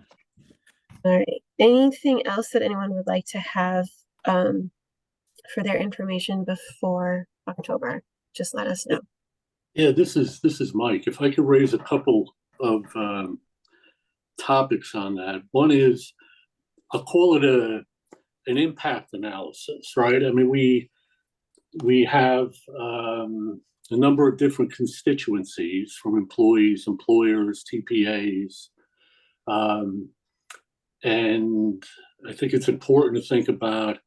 All right. Anything else that anyone would like to have for their information before October? Just let us know. Yeah, this is Mike. If I could raise a couple of topics on that. One is, I'll call it an impact analysis, right? I mean, we have a number of different constituencies from employees, employers, TPAs, and I think it's important to think about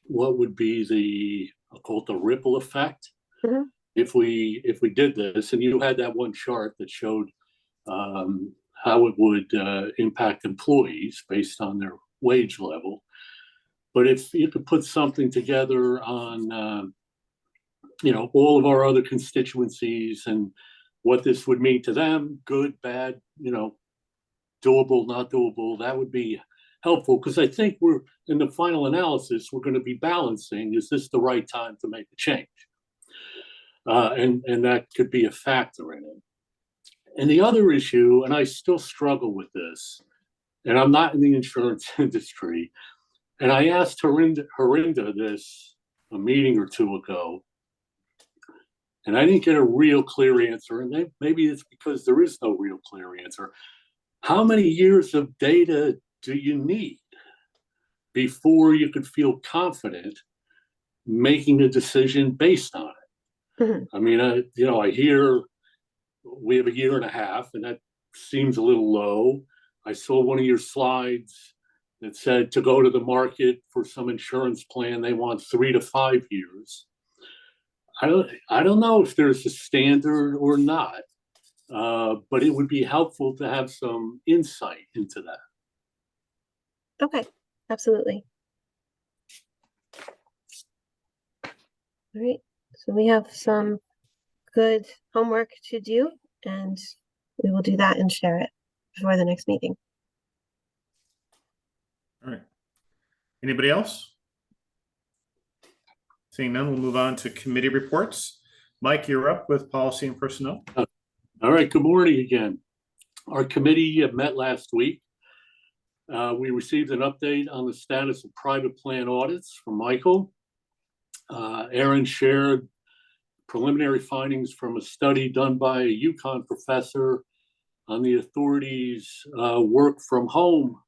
what would be I'll call it the ripple effect. Mm-hmm. If we did this, and you had that one chart that showed how it would impact employees based on their wage level. But if you could put something together on, all of our other constituencies and what this would mean to them, good, bad, doable, not doable, that would be helpful. Because I think we're in the final analysis, we're going to be balancing, is this the right time to make a change? and that could be a factor in it. And the other issue, and I still struggle with this, and I'm not in the insurance industry, and I asked Herinda this a meeting or two ago, and I didn't get a real clear answer, and maybe it's because there is no real clear answer. How many years of data do you need before you could feel confident making a decision based on it? Mhm. I mean, I hear we have a year and a half, and that seems a little low. I saw one of your slides that said to go to the market for some insurance plan, they want 3 to 5 years. I don't know if there's a standard or not, but it would be helpful to have some insight into that. Okay, absolutely. All right, so we have some good homework to do, and we will do that and share it before the next meeting. All right. Anybody else? Seeing none, we'll move on to committee reports. Mike, you're up with policy and personnel. All right, good morning again. Our committee met last week. We received an update on the status of private plan audits from Michael. Aaron shared preliminary findings from a study done by a UConn professor on the authority's work from home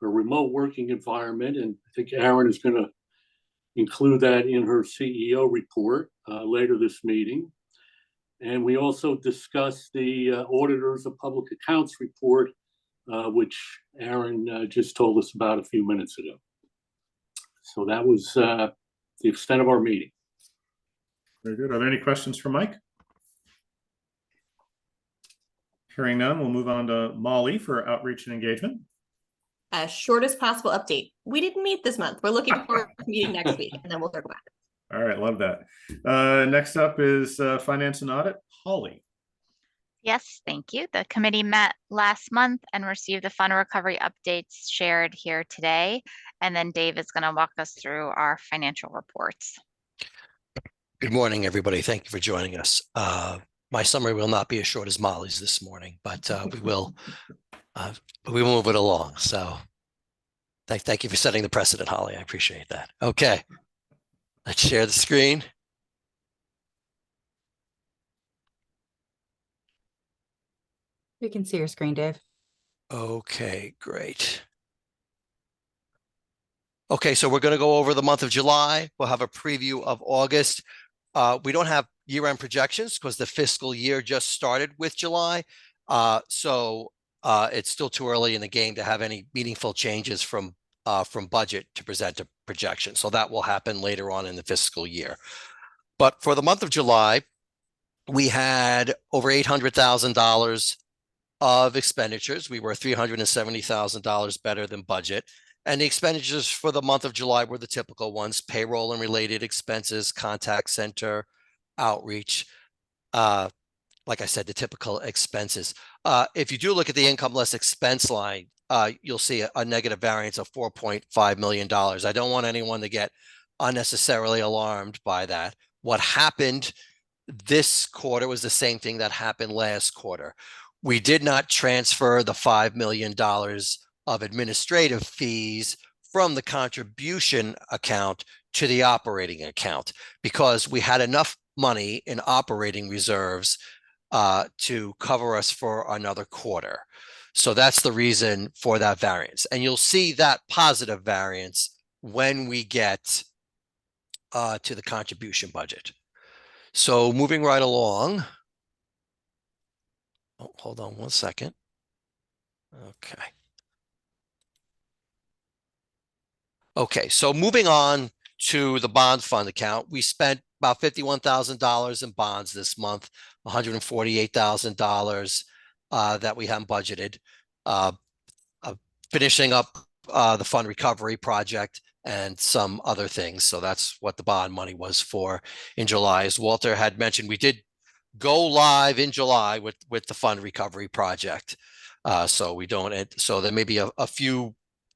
or remote working environment. And I think Aaron is going to include that in her CEO report later this meeting. And we also discussed the Auditors of Public Accounts report, which Aaron just told us about a few minutes ago. So that was the extent of our meeting. Very good. Are there any questions for Mike? Hearing none, we'll move on to Molly for outreach and engagement. Shortest possible update. We didn't meet this month. We're looking forward to meeting next week, and then we'll circle back. All right, love that. Next up is finance and audit. Holly. Yes, thank you. The committee met last month and received the fund recovery updates shared here today. And then Dave is going to walk us through our financial reports. Good morning, everybody. Thank you for joining us. My summary will not be as short as Molly's this morning, but we will move it along. So thank you for setting the precedent, Holly. I appreciate that. Okay, let's share the screen. We can see your screen, Dave. Okay, great. Okay, so we're going to go over the month of July. We'll have a preview of August. We don't have year-end projections because the fiscal year just started with July. So it's still too early in the game to have any meaningful changes from budget to present a projection. So that will happen later on in the fiscal year. But for the month of July, we had over $800,000 of expenditures. We were $370,000 better than budget. And the expenditures for the month of July were the typical ones: payroll and related expenses, contact center, outreach. Like I said, the typical expenses. If you do look at the income less expense line, you'll see a negative variance of $4.5 million. I don't want anyone to get unnecessarily alarmed by that. What happened this quarter was the same thing that happened last quarter. We did not transfer the $5 million of administrative fees from the contribution account to the operating account because we had enough money in operating reserves to cover us for another quarter. So that's the reason for that variance. And you'll see that positive variance when we get to the contribution budget. So moving right along. Oh, hold on one second. Okay. Okay, so moving on to the bond fund account, we spent about $51,000 in bonds this month, $148,000 that we haven't budgeted, finishing up the fund recovery project and some other things. So that's what the bond money was for in July. As Walter had mentioned, we did go live in July with the fund recovery project. So there may be a few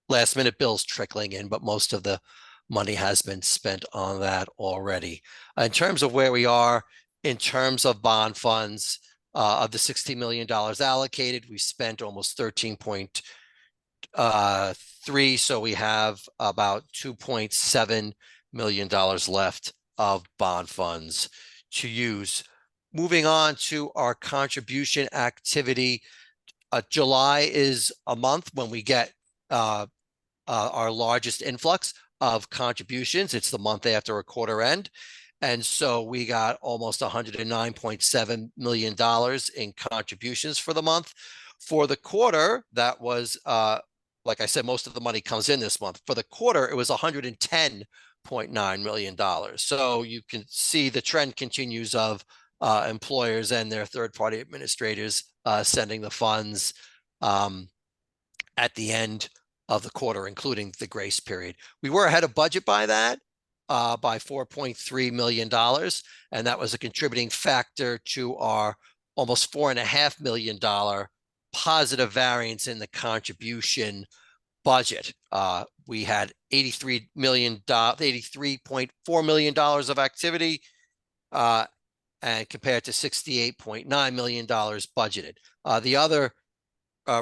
last minute bills trickling in, but most of the money has been spent on that already. In terms of where we are in terms of bond funds, of the $16 million allocated, we spent almost 13.3, so we have about $2.7 million left of bond funds to use. Moving on to our contribution activity, July is a month when we get our largest influx of contributions. It's the month after a quarter end. And so we got almost $109.7 million in contributions for the month. For the quarter, that was, like I said, most of the money comes in this month. For the quarter, it was $110.9 million. So you can see the trend continues of employers and their third-party administrators sending the funds at the end of the quarter, including the grace period. We were ahead of budget by that, by $4.3 million, and that was a contributing factor to our almost $4.5 million positive variance in the contribution budget. We had $83.4 million of activity, and compared to $68.9 million budgeted. The other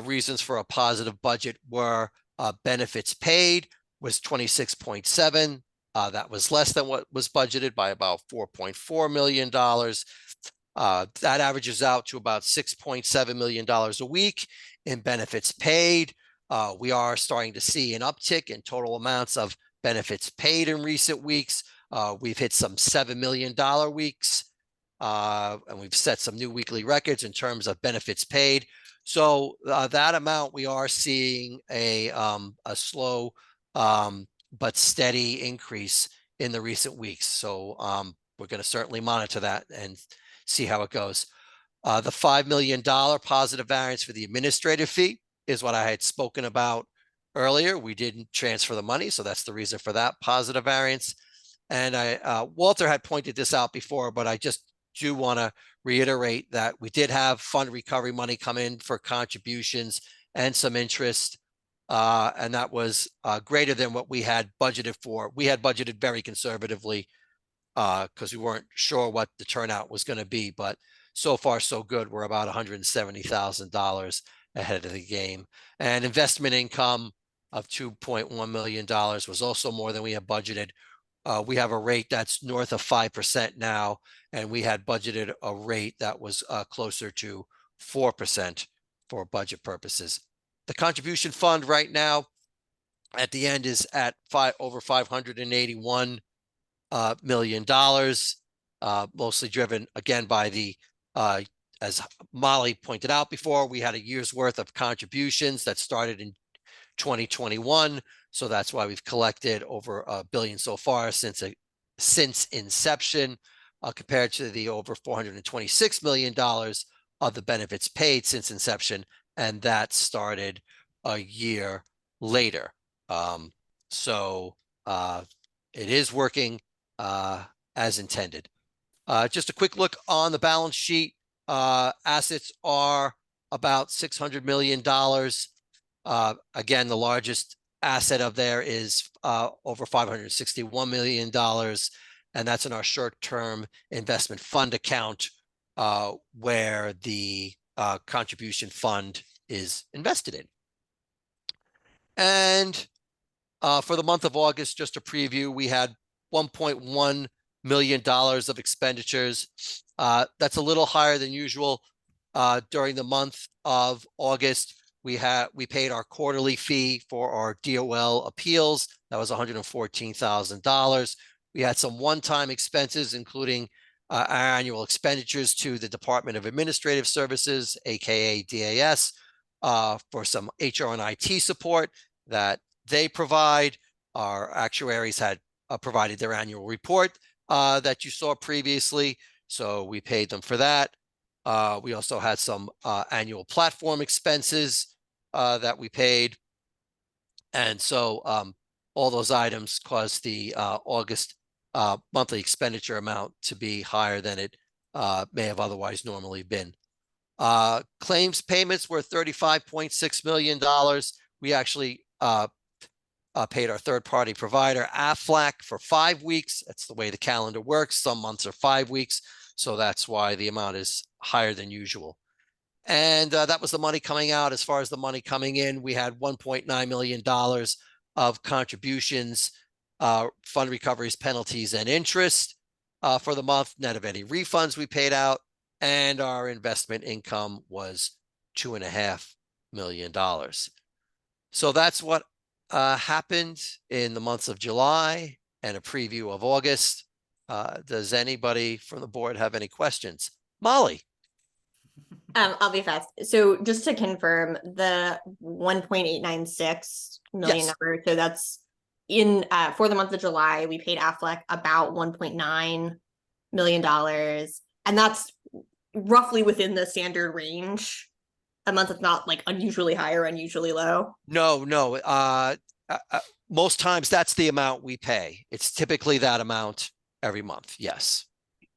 reasons for a positive budget were benefits paid was 26.7. That was less than what was budgeted by about $4.4 million. That averages out to about $6.7 million a week in benefits paid. We are starting to see an uptick in total amounts of benefits paid in recent weeks. We've hit some $7 million weeks, and we've set some new weekly records in terms of benefits paid. So that amount, we are seeing a slow but steady increase in the recent weeks. So we're going to certainly monitor that and see how it goes. The $5 million positive variance for the administrative fee is what I had spoken about earlier. We didn't transfer the money, so that's the reason for that positive variance. And Walter had pointed this out before, but I just do want to reiterate that we did have fund recovery money come in for contributions and some interest, and that was greater than what we had budgeted for. We had budgeted very conservatively because we weren't sure what the turnout was going to be, but so far so good. We're about $170,000 ahead of the game. And investment income of $2.1 million was also more than we had budgeted. We have a rate that's north of 5% now, and we had budgeted a rate that was closer to 4% for budget purposes. The contribution fund right now at the end is at over $581 million, mostly driven again by the, as Molly pointed out before, we had a year's worth of contributions that started in 2021. So that's why we've collected over $1 billion so far since inception, compared to the over $426 million of the benefits paid since inception, and that started a year later. So it is working as intended. Just a quick look on the balance sheet. Assets are about $600 million. Again, the largest asset of there is over $561 million, and that's in our short-term investment fund account, where the contribution fund is invested in. And for the month of August, just a preview, we had $1.1 million of expenditures. That's a little higher than usual. During the month of August, we paid our quarterly fee for our DOL appeals. That was $114,000. We had some one-time expenses, including our annual expenditures to the Department of Administrative Services, aka DAS, for some HR and IT support that they provide. Our actuaries had provided their annual report that you saw previously, so we paid them for that. We also had some annual platform expenses that we paid. And so all those items caused the August monthly expenditure amount to be higher than it may have otherwise normally been. Claims payments were $35.6 million. We actually paid our third-party provider, Aflac, for 5 weeks. That's the way the calendar works. Some months are 5 weeks, So that's why the amount is higher than usual. And that was the money coming out. As far as the money coming in, we had $1.9 million of contributions, fund recoveries, penalties, and interest for the month, net of any refunds we paid out. And our investment income was $2.5 million. So that's what happened in the months of July and a preview of August. Does anybody from the board have any questions? Molly? I'll be fast. So just to confirm, the 1.896 million Yes. number, so that's in for the month of July, we paid Aflac about $1.9 million. And that's roughly within the standard range. A month that's not like unusually high or unusually low. No. Most times that's the amount we pay. It's typically that amount every month. Yes.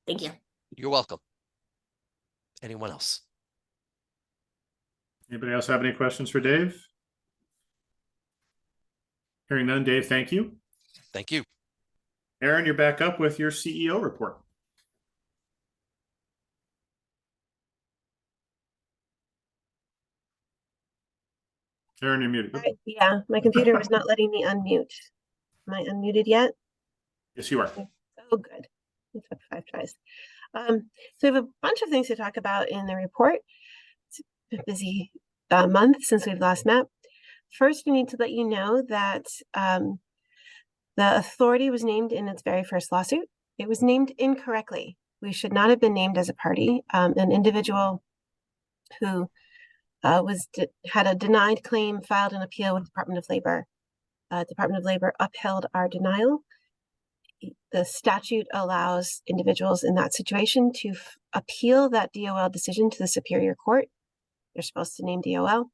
Thank you. You're welcome. Anyone else? Anybody else have any questions for Dave? Hearing none, Dave, thank you. Thank you. Aaron, you're back up with your CEO report. Aaron, you're muted. Yeah, my computer was not letting me unmute. Am I unmuted yet? Yes, you are. Oh, good. It took 5 tries. So we have a bunch of things to talk about in the report. It's a busy month since we've last met. First, we need to let you know that the authority was named in its very first lawsuit. It was named incorrectly. We should not have been named as a party. An individual who had a denied claim filed an appeal with Department of Labor. Department of Labor upheld our denial. The statute allows individuals in that situation to appeal that DOL decision to the Superior Court. They're supposed to name DOL.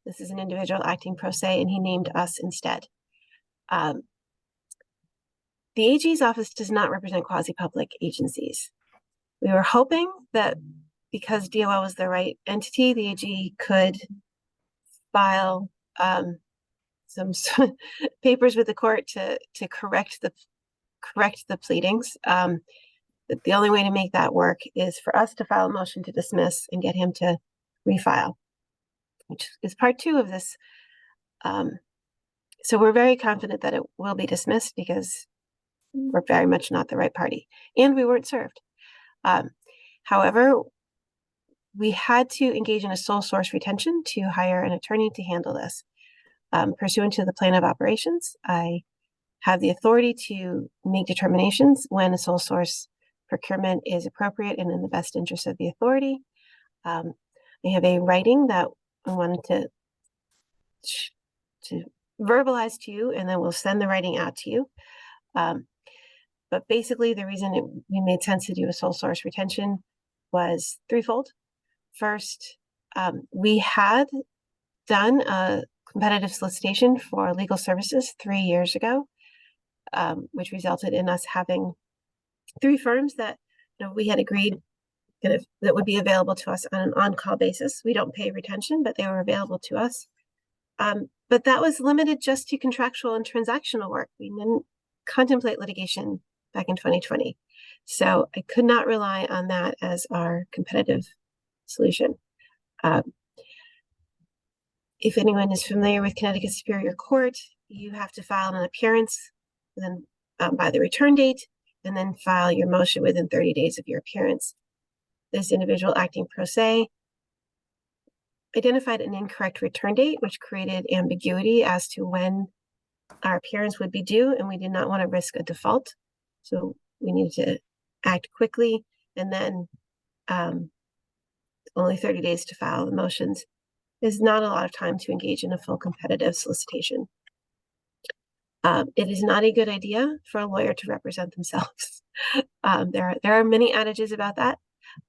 This is an individual acting pro se, and he named us instead. The AG's office does not represent quasi-public agencies. We were hoping that because DOL was the right entity, the AG could file some papers with the court to correct the pleadings. But the only way to make that work is for us to file a motion to dismiss and get him to refile, which is part 2 of this. So we're very confident that it will be dismissed because we're very much not the right party, and we weren't served. However, we had to engage in a sole source retention to hire an attorney to handle this. Pursuant to the plan of operations, I have the authority to make determinations when a sole source procurement is appropriate and in the best interest of the authority. I have a writing that I wanted to verbalize to you, and then we'll send the writing out to you. But basically, the reason we made sense to do a sole source retention was threefold. First, we had done a competitive solicitation for legal services 3 years ago, which resulted in us having 3 firms that we had agreed that would be available to us on an on-call basis. We don't pay retention, but they were available to us. But that was limited just to contractual and transactional work. We didn't contemplate litigation back in 2020. So I could not rely on that as our competitive solution. If anyone is familiar with Connecticut Superior Court, you have to file an appearance then by the return date, and then file your motion within 30 days of your appearance. This individual acting pro se identified an incorrect return date, which created ambiguity as to when our appearance would be due, and we did not want to risk a default. So we needed to act quickly, and then only 30 days to file the motions is not a lot of time to engage in a full competitive solicitation. It is not a good idea for a lawyer to represent themselves. There are many adages about that.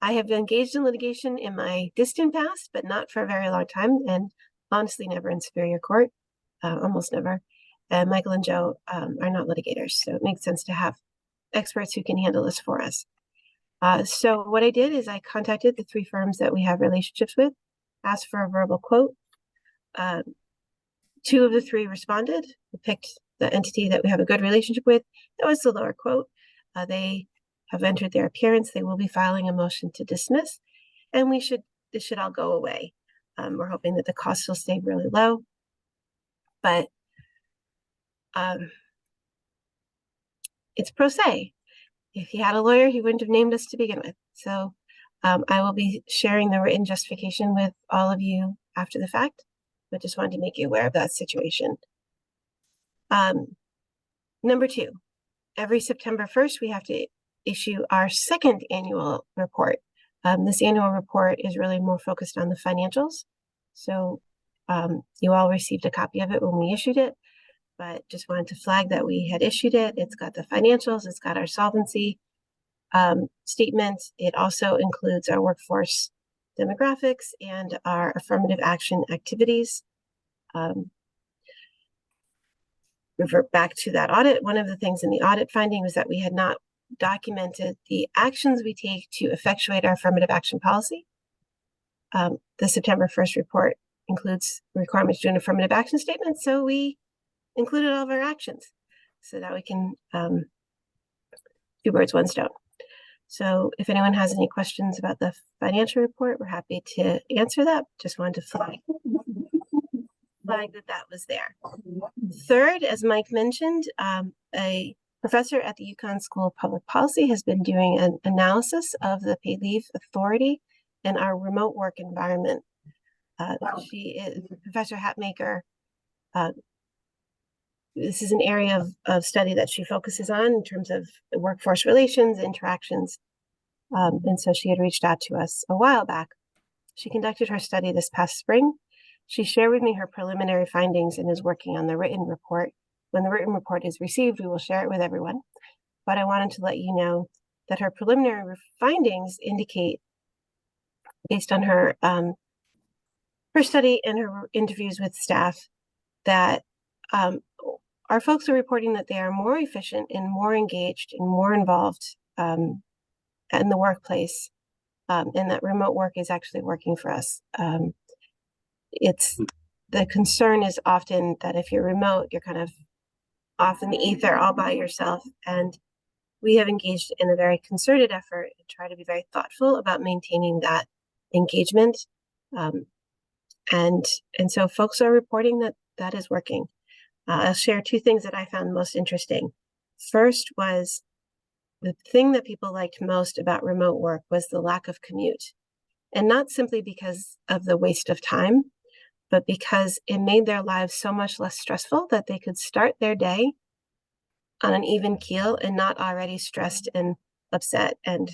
I have engaged in litigation in my distant past, but not for a very long time, and honestly never in Superior Court, almost never. And Michael and Joe are not litigators, so it makes sense to have experts who can handle this for us. So what I did is I contacted the 3 firms that we have relationships with, asked for a verbal quote. 2 of the 3 responded. We picked the entity that we have a good relationship with. That was the lower quote. They have entered their appearance, they will be filing a motion to dismiss, and this should all go away. We're hoping that the costs will stay really low, but it's pro se. If he had a lawyer, he wouldn't have named us to begin with. So I will be sharing the written justification with all of you after the fact, but just wanted to make you aware of that situation. Number 2, every September 1st, we have to issue our second annual report. This annual report is really more focused on the financials. So you all received a copy of it when we issued it, but just wanted to flag that we had issued it. It's got the financials, it's got our solvency statement. It also includes our workforce demographics and our affirmative action activities. Revert back to that audit. One of the things in the audit finding was that we had not documented the actions we take to effectuate our affirmative action policy. The September 1st report includes requirements to do an affirmative action statement, so we included all of our actions so that we can two birds, one stone. So if anyone has any questions about the financial report, we're happy to answer that. Just wanted to flag that was there. Third, as Mike mentioned, a professor at the UConn School of Public Policy has been doing an analysis of the paid leave authority and our remote work environment. She is Professor Hatmaker. This is an area of study that she focuses on in terms of workforce relations, interactions. And so she had reached out to us a while back. She conducted her study this past spring. She shared with me her preliminary findings and is working on the written report. When the written report is received, we will share it with everyone. But I wanted to let you know that her preliminary findings indicate, based on her her study and her interviews with staff, that our folks are reporting that they are more efficient and more engaged and more involved in the workplace, and that remote work is actually working for us. The concern is often that if you're remote, you're kind of off in the ether all by yourself. And we have engaged in a very concerted effort to try to be very thoughtful about maintaining that engagement. And so folks are reporting that that is working. I'll share 2 things that I found most interesting. First was the thing that people liked most about remote work was the lack of commute. And not simply because of the waste of time, but because it made their lives so much less stressful that they could start their day on an even keel and not already stressed and upset and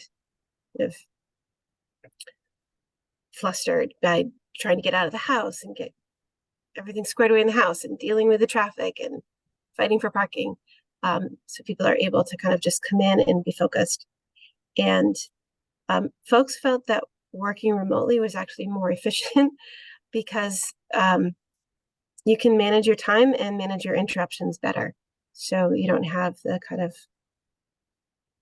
sort of flustered by trying to get out of the house and get everything squared away in the house and dealing with the traffic and fighting for parking. So people are able to kind of just come in and be focused. And folks felt that working remotely was actually more efficient because you can manage your time and manage your interruptions better. So you don't have the kind of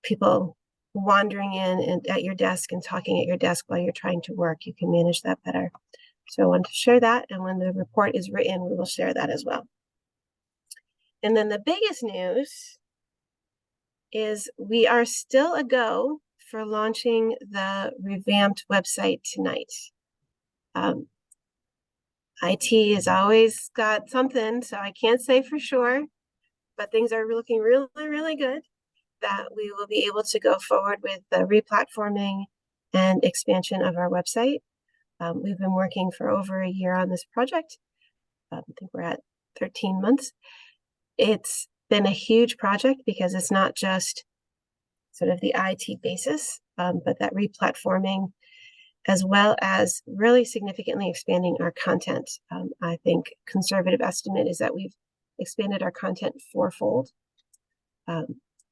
people wandering in and at your desk and talking at your desk while you're trying to work. You can manage that better. So I wanted to share that. And when the report is written, we will share that as well. And then the biggest news is we are still a go for launching the revamped website tonight. IT has always got something, so I can't say for sure, but things are looking really, really good that we will be able to go forward with the replatforming and expansion of our website. We've been working for over a year on this project. I think we're at 13 months. It's been a huge project because it's not just sort of the IT basis, but that replatforming, as well as really significantly expanding our content. I think conservative estimate is that we've expanded our content 4-fold.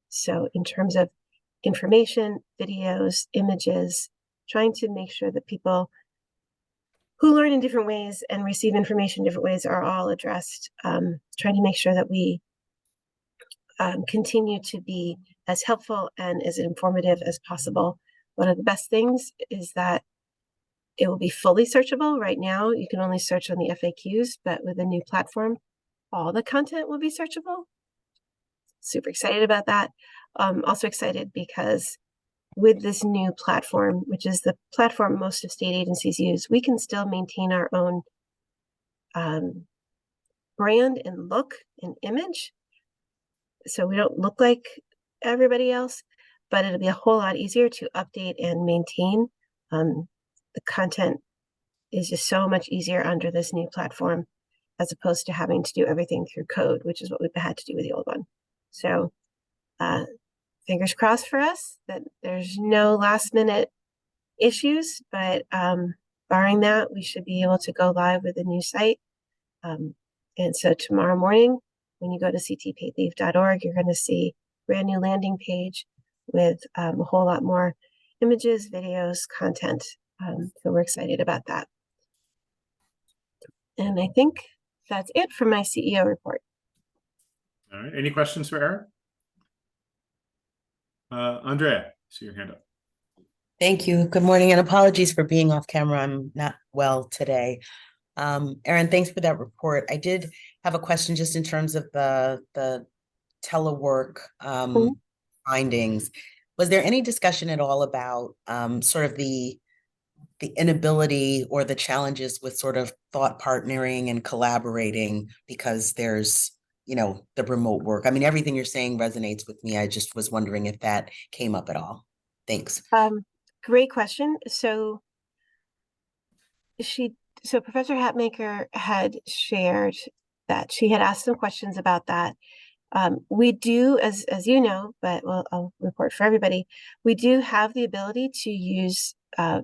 So in terms of information, videos, images, trying to make sure that people who learn in different ways and receive information in different ways are all addressed, trying to make sure that we continue to be as helpful and as informative as possible. One of the best things is that it will be fully searchable. Right now, you can only search on the FAQs, but with a new platform, all the content will be searchable. Super excited about that. Also excited because with this new platform, which is the platform most of state agencies use, we can still maintain our own brand and look and image. So we don't look like everybody else, but it'll be a whole lot easier to update and maintain. The content is just so much easier under this new platform, as opposed to having to do everything through code, which is what we've had to do with the old one. So fingers crossed for us that there's no last minute issues, but barring that, we should be able to go live with a new site. And so tomorrow morning, when you go to ctpaidleave.org, you're going to see a brand new landing page with a whole lot more images, videos, content. So we're excited about that. And I think that's it for my CEO report. All right. Any questions for Erin? Andrea, see your hand up. Thank you. Good morning, and apologies for being off camera. I'm not well today. Erin, thanks for that report. I did have a question just in terms of the telework findings. Was there any discussion at all about sort of the inability or the challenges with sort of thought partnering and collaborating because there's, you know, the remote work? I mean, everything you're saying resonates with me. I just was wondering if that came up at all. Thanks. Great question. So Professor Hatmaker had shared that she had asked some questions about that. We do, as you know, but I'll report for everybody, we do have the ability to use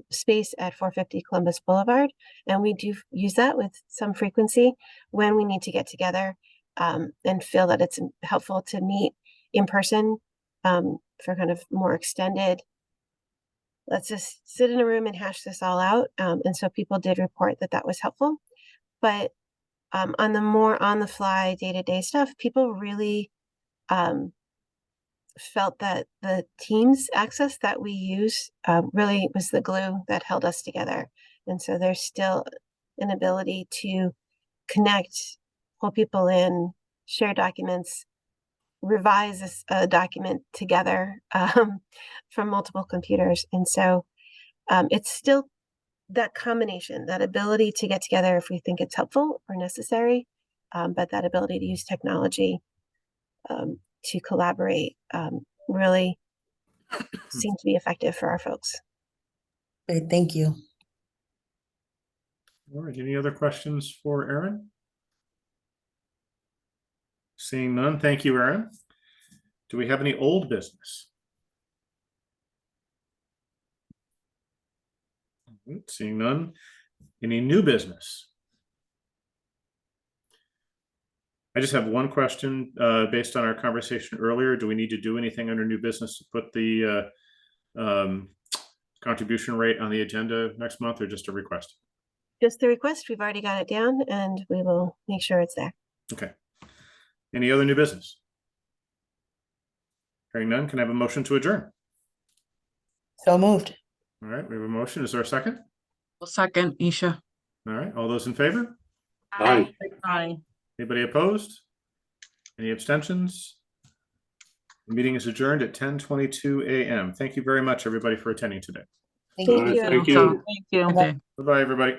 space at 450 Columbus Boulevard, and we do use that with some frequency when we need to get together and feel that it's helpful to meet in person for kind of more extended, let's just sit in a room and hash this all out. And so people did report that that was helpful. But on the more on the fly day-to-day stuff, people really felt that the Teams access that we use really was the glue that held us together. And so there's still an ability to connect, pull people in, share documents, revise a document together from multiple computers. And so it's still that combination, that ability to get together if we think it's helpful or necessary, but that ability to use technology to collaborate really seems to be effective for our folks. Great, thank you. All right, any other questions for Erin? Seeing none, thank you, Erin. Do we have any old business? Seeing none. Any new business? I just have one question based on our conversation earlier. Do we need to do anything under new business to put the contribution rate on the agenda next month, or just a request? Just the request. We've already got it down and we will make sure it's there. Okay. Any other new business? Hearing none, can I have a motion to adjourn? So moved. All right, we have a motion. Is there a second? Well, second, Isha. All right, all those in favor? Aye. Aye. Anybody opposed? Any abstentions? The meeting is adjourned at 10:22 a.m. Thank you very much, everybody, for attending today. Thank Thank you. you. Thank you. Thank you. Bye-bye. Bye-bye, everybody.